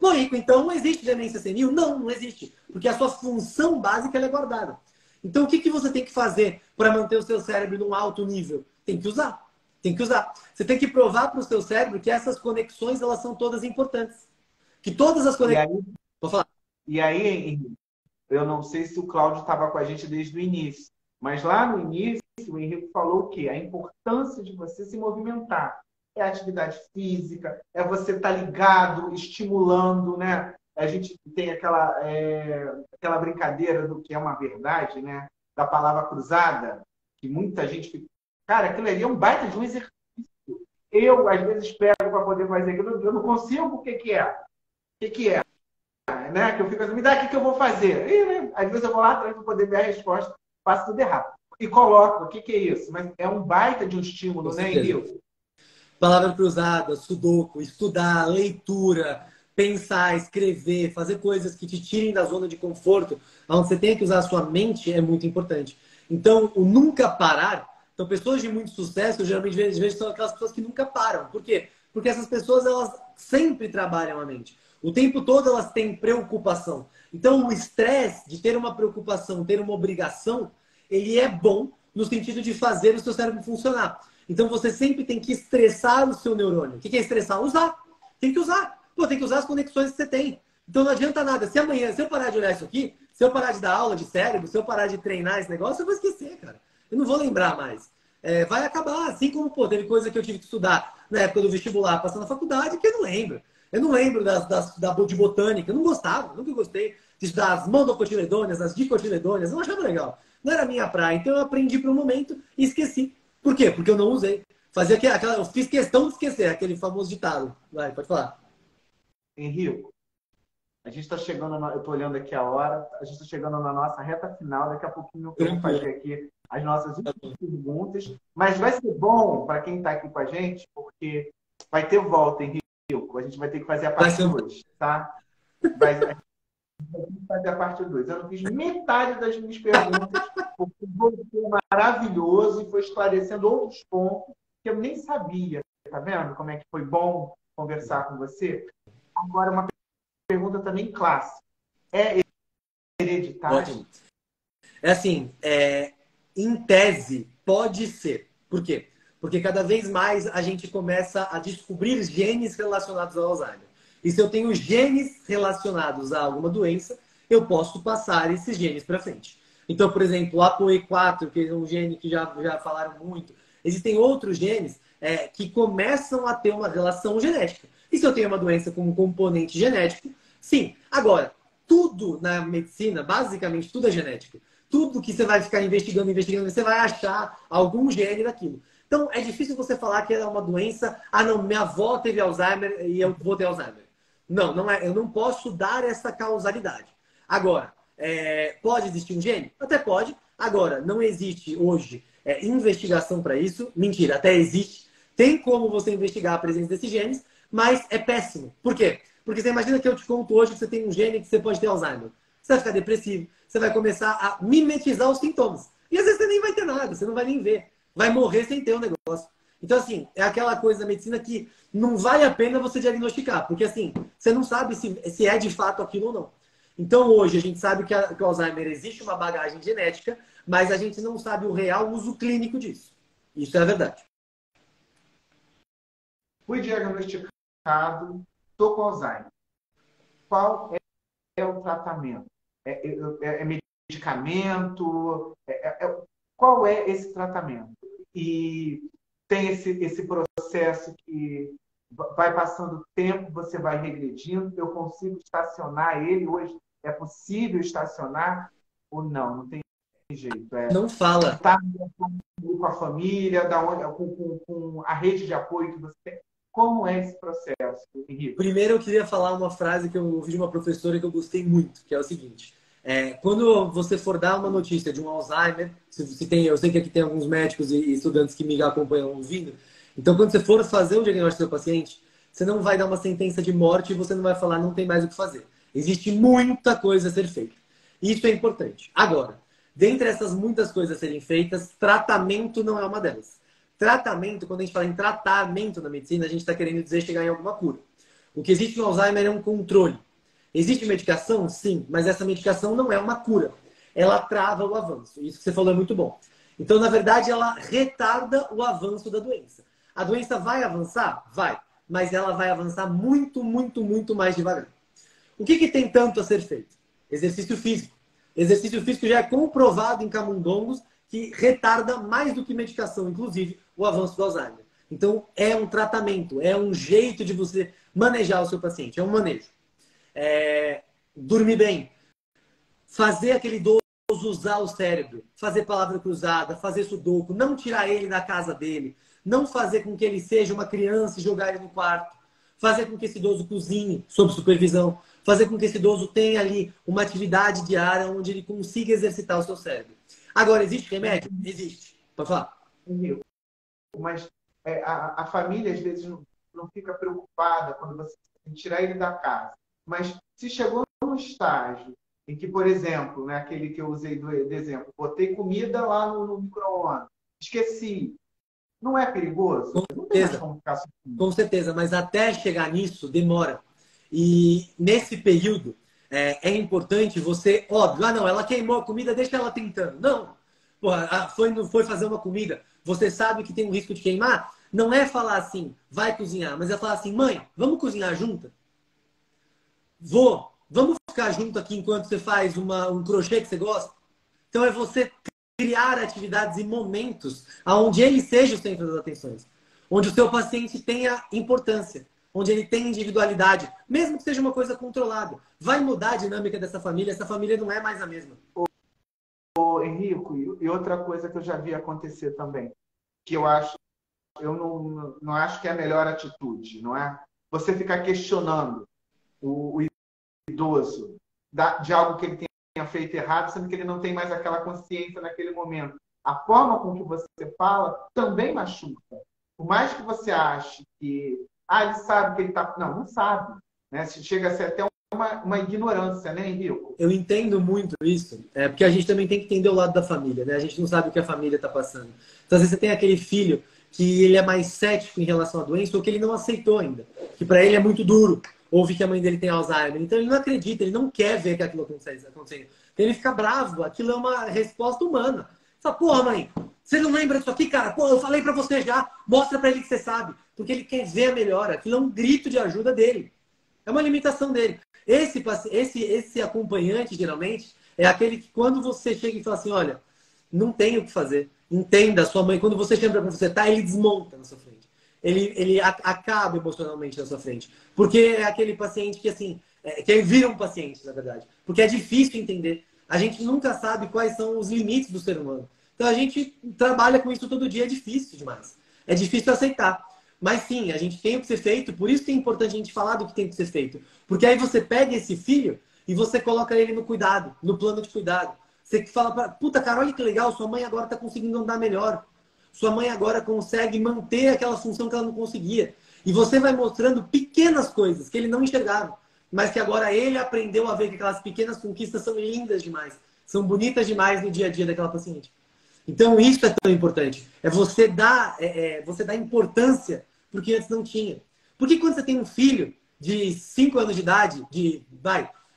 Lógico, então não existe demência senil? Não, não existe. Porque a sua função básica ela é guardada. Então o que você tem que fazer para manter o seu cérebro num alto nível? Tem que usar. Tem que usar. Você tem que provar para o seu cérebro que essas conexões elas são todas importantes. Que todas as conexões... Vou falar. E aí, Henrique, eu não sei se o Cláudio estava com a gente desde o início, mas lá no início o Henrique falou o quê? A importância de você se movimentar. É a atividade física, é você estar ligado, estimulando, né? A gente tem aquela brincadeira do que é uma verdade, né? Da palavra cruzada, que muita gente fica... Cara, aquilo ali é um baita de um exercício. Eu, às vezes, pego para poder fazer aquilo, eu não consigo, o que é? O que é? Né? Que eu fico assim, me dá aqui que eu vou fazer. E, né? Às vezes eu vou lá atrás para poder ver a resposta, faço tudo errado. E coloco, o que é isso? Mas é um baita de um estímulo, né, Henrique? Palavra cruzada, sudoku, estudar, leitura, pensar, escrever, fazer coisas que te tirem da zona de conforto, onde você tem que usar a sua mente, é muito importante. Então, o nunca parar. Então, pessoas de muito sucesso, eu geralmente vejo são aquelas pessoas que nunca param. Por quê? Porque essas pessoas, elas sempre trabalham a mente. O tempo todo elas têm preocupação. Então, o estresse de ter uma preocupação, ter uma obrigação, ele é bom no sentido de fazer o seu cérebro funcionar. Então você sempre tem que estressar o seu neurônio. O que é estressar? Usar. Tem que usar. Pô, tem que usar as conexões que você tem. Então não adianta nada. Se amanhã, se eu parar de olhar isso aqui, se eu parar de dar aula de cérebro, se eu parar de treinar esse negócio, eu vou esquecer, cara. Eu não vou lembrar mais. Vai acabar. Assim como, pô, teve coisa que eu tive que estudar na época do vestibular, passando na faculdade, que eu não lembro. Eu não lembro de botânica. Eu não gostava, nunca gostei de estudar as monocotiledôneas, as dicotiledôneas. Não achava legal. Não era a minha praia. Então eu aprendi por um momento e esqueci. Por quê? Porque eu não usei. Eu fiz questão de esquecer aquele famoso ditado. Vai, pode falar. Henrico, a gente está chegando, eu estou olhando aqui a hora, a gente está chegando na nossa reta final, daqui a pouquinho eu vou fazer aqui as nossas últimas perguntas, mas vai ser bom para quem está aqui com a gente, porque vai ter volta, Henrico, a gente vai ter que fazer a parte 2, tá? Vai ter que fazer a parte 2. Eu não fiz metade das minhas perguntas, porque foi maravilhoso e foi esclarecendo outros pontos que eu nem sabia, tá vendo? Como é que foi bom conversar com você? Agora, uma pergunta também clássica. É hereditário? Ótimo. Assim, em tese, pode ser. Por quê? Porque cada vez mais a gente começa a descobrir genes relacionados ao Alzheimer. E se eu tenho genes relacionados a alguma doença, eu posso passar esses genes para frente. Então, por exemplo, o ApoE4, que é um gene que já falaram muito, existem outros genes que começam a ter uma relação genética. E se eu tenho uma doença com um componente genético, sim. Agora, tudo na medicina, basicamente tudo é genético. Tudo que você vai ficar investigando, você vai achar algum gene daquilo. Então, é difícil você falar que é uma doença. Ah, não, minha avó teve Alzheimer e eu vou ter Alzheimer. Não, não é. Eu não posso dar essa causalidade. Agora, pode existir um gene? Até pode. Agora, não existe hoje investigação para isso. Mentira, até existe. Tem como você investigar a presença desses genes, mas é péssimo. Por quê? Porque você imagina que eu te conto hoje que você tem um gene que você pode ter Alzheimer. Você vai ficar depressivo, você vai começar a mimetizar os sintomas. E às vezes você nem vai ter nada, você não vai nem ver. Vai morrer sem ter o negócio. Então, assim, é aquela coisa da medicina que não vale a pena você diagnosticar. Porque, assim, você não sabe se é de fato aquilo ou não. Então, hoje, a gente sabe que o Alzheimer existe uma bagagem genética, mas a gente não sabe o real uso clínico disso. Isso é a verdade. Fui diagnosticado, estou com Alzheimer. Qual é o tratamento? É medicamento? Qual é esse tratamento? E tem esse processo que vai passando o tempo, você vai regredindo, eu consigo estacionar ele hoje? É possível estacionar ou não? Não tem jeito. Não fala. Estar com a família, com a rede de apoio que você tem. Como é esse processo, Henrique? Primeiro, eu queria falar uma frase que eu ouvi de uma professora que eu gostei muito, que é o seguinte. Quando você for dar uma notícia de um Alzheimer, eu sei que aqui tem alguns médicos e estudantes que me acompanham ouvindo, então quando você for fazer o diagnóstico do seu paciente, você não vai dar uma sentença de morte e você não vai falar não tem mais o que fazer. Existe muita coisa a ser feita. Isso é importante. Agora, dentre essas muitas coisas a serem feitas, tratamento não é uma delas. Tratamento, quando a gente fala em tratamento na medicina, a gente está querendo dizer chegar em alguma cura. O que existe no Alzheimer é um controle. Existe medicação? Sim, mas essa medicação não é uma cura. Ela trava o avanço. Isso que você falou é muito bom. Então, na verdade, ela retarda o avanço da doença. A doença vai avançar? Vai. Mas ela vai avançar muito, muito, muito mais devagar. O que tem tanto a ser feito? Exercício físico. Exercício físico já é comprovado em camundongos que retarda mais do que medicação, inclusive, o avanço do Alzheimer. Então, é um tratamento, é um jeito de você manejar o seu paciente, é um manejo. Dormir bem, fazer aquele idoso usar o cérebro, fazer palavra cruzada, fazer sudoku, não tirar ele da casa dele, não fazer com que ele seja uma criança e jogar ele no quarto, fazer com que esse idoso cozinhe sob supervisão, fazer com que esse idoso tenha ali uma atividade diária onde ele consiga exercitar o seu cérebro. Agora, existe remédio? Existe. Pode falar. Mas a família, às vezes, não fica preocupada quando você tirar ele da casa. Mas se chegou num estágio em que, por exemplo, né, aquele que eu usei do exemplo, botei comida lá no micro-ondas, esqueci. Não é perigoso? Não tem mais como ficar assim. Com certeza, mas até chegar nisso demora. E nesse período é importante você, óbvio, não, ela queimou a comida, deixa ela tentando. Não, Porra, foi fazer uma comida, você sabe que tem um risco de queimar? Não é falar assim, vai cozinhar, mas é falar assim, mãe, vamos cozinhar junto? Vamos ficar junto aqui enquanto você faz um crochê que você gosta? Então é você criar atividades e momentos onde ele seja o centro das atenções. Onde o seu paciente tenha importância. Onde ele tenha individualidade. Mesmo que seja uma coisa controlada. Vai mudar a dinâmica dessa família. Essa família não é mais a mesma. Ô, Henrico, e outra coisa que eu já vi acontecer também, que eu não acho que é a melhor atitude, não é? Você ficar questionando o idoso de algo que ele tenha feito errado, sendo que ele não tem mais aquela consciência naquele momento. A forma com que você fala também machuca. Por mais que você ache que ele sabe que ele está... Não, não sabe. Né? Chega a ser até uma ignorância, né, Henrico? Eu entendo muito isso, porque a gente também tem que entender o lado da família, né? A gente não sabe o que a família está passando. Então, às vezes você tem aquele filho que ele é mais cético em relação à doença ou que ele não aceitou ainda. Que para ele é muito duro ouvir que a mãe dele tem Alzheimer. Então, ele não acredita, ele não quer ver que aquilo acontecendo. Então, ele fica bravo. Aquilo é uma resposta humana. Fala, porra, mãe, você não lembra disso aqui, cara? Pô, eu falei para você já. Mostra para ele que você sabe. Porque ele quer ver a melhora. Aquilo é um grito de ajuda dele. É uma limitação dele. Esse acompanhante, geralmente, é aquele que quando você chega e fala assim, olha, não tem o que fazer. Entenda a sua mãe. Quando você chama para consertar, ele desmonta na sua frente. Ele acaba emocionalmente na sua frente. Porque é aquele paciente que, assim, que ele vira um paciente, na verdade. Porque é difícil entender. A gente nunca sabe quais são os limites do ser humano. Então a gente trabalha com isso todo dia, é difícil demais. É difícil aceitar. Mas sim, a gente tem o que ser feito, por isso que é importante a gente falar do que tem que ser feito. Porque aí você pega esse filho e você coloca ele no cuidado, no plano de cuidado. Você fala para, puta, cara, olha que legal, sua mãe agora está conseguindo andar melhor. Sua mãe agora consegue manter aquela função que ela não conseguia. E você vai mostrando pequenas coisas que ele não enxergava, mas que agora ele aprendeu a ver que aquelas pequenas conquistas são lindas demais, são bonitas demais no dia a dia daquela paciente. Então, isso é tão importante. É você dar importância porque antes não tinha. Porque quando você tem um filho de 5 anos de idade,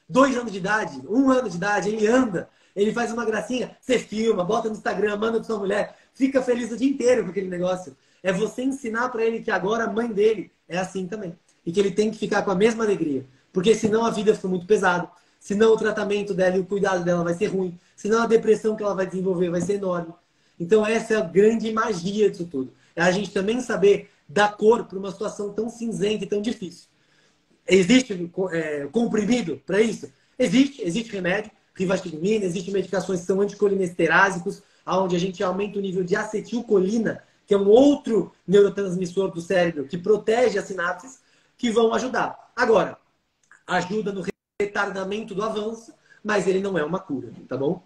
2 anos de idade, 1 ano de idade, ele anda, ele faz uma gracinha, você filma, bota no Instagram, manda pra sua mulher, fica feliz o dia inteiro com aquele negócio. É você ensinar para ele que agora a mãe dele é assim também. E que ele tem que ficar com a mesma alegria. Porque senão a vida fica muito pesada. Senão o tratamento dela e o cuidado dela vai ser ruim. Senão a depressão que ela vai desenvolver vai ser enorme. Então essa é a grande magia disso tudo. É a gente também saber dar cor para uma situação tão cinzenta e tão difícil. Existe comprimido para isso? Existe remédio, rivastigmina, existem medicações que são anticolinesterásicos, onde a gente aumenta o nível de acetilcolina, que é um outro neurotransmissor do cérebro que protege as sinapses, que vão ajudar. Agora, ajuda no retardamento do avanço, mas ele não é uma cura, tá bom?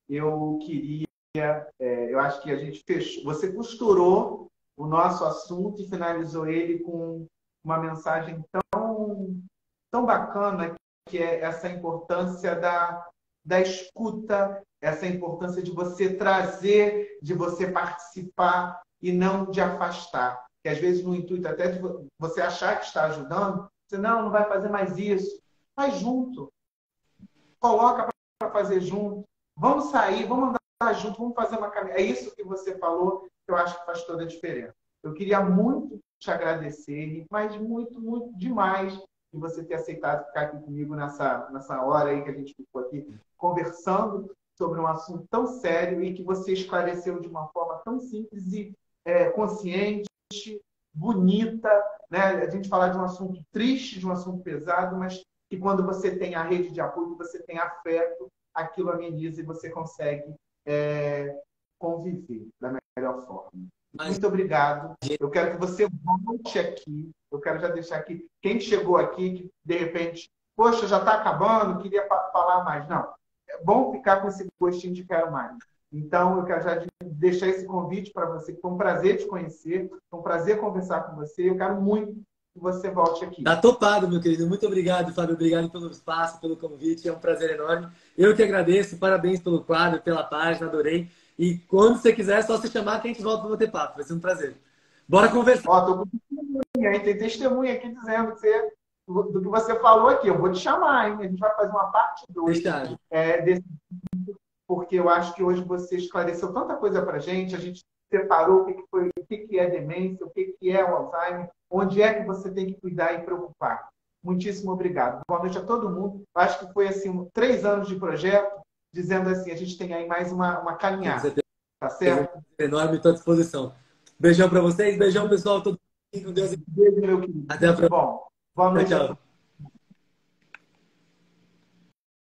Eu queria, eu acho que a gente fechou, você costurou o nosso assunto e finalizou ele com uma mensagem tão bacana, que é essa importância da escuta, essa importância de você trazer, de você participar e não de afastar. Que às vezes no intuito até de você achar que está ajudando, você não vai fazer mais isso. Faz junto. Coloca para fazer junto. Vamos sair, vamos andar junto, vamos fazer uma caminhada. É isso que você falou, que eu acho que faz toda a diferença. Eu queria muito te agradecer, mas muito, muito demais de você ter aceitado ficar aqui comigo nessa hora aí que a gente ficou aqui conversando sobre um assunto tão sério e que você esclareceu de uma forma tão simples e consciente, bonita, né? A gente falar de um assunto triste, de um assunto pesado, mas que quando você tem a rede de apoio, você tem afeto, aquilo ameniza e você consegue conviver da melhor forma. Muito obrigado. Eu quero que você volte aqui. Eu quero já deixar aqui, quem chegou aqui, que de repente, poxa, já está acabando, queria falar mais. Não, é bom ficar com esse gostinho de quero mais. Então, eu quero já deixar esse convite para você, que foi um prazer te conhecer, foi um prazer conversar com você. Eu quero muito que você volte aqui. Tá topado, meu querido. Muito obrigado, Fábio. Obrigado pelo espaço, pelo convite. É um prazer enorme. Eu que agradeço. Parabéns pelo quadro, pela página. Adorei. E quando você quiser, é só se chamar que a gente volta para bater papo. Vai ser um prazer. Bora conversar. Ó, tô com testemunha, hein? Tem testemunha aqui dizendo do que você falou aqui. Eu vou te chamar, hein? A gente vai fazer uma parte 2 desse porque eu acho que hoje você esclareceu tanta coisa para a gente separou o que que é demência, o que que é o Alzheimer, onde é que você tem que cuidar e preocupar. Muitíssimo obrigado. Boa noite a todo mundo. Acho que foi assim 3 anos de projeto, dizendo assim, a gente tem aí mais uma Com caminhada. certeza. Tá certo? Enorme, estou à disposição. Beijão para vocês, beijão, pessoal. Todo mundo com Deus. Beijo, meu querido. Até a Tudo de próxima. bom. Boa Tchau, noite a todos. tchau.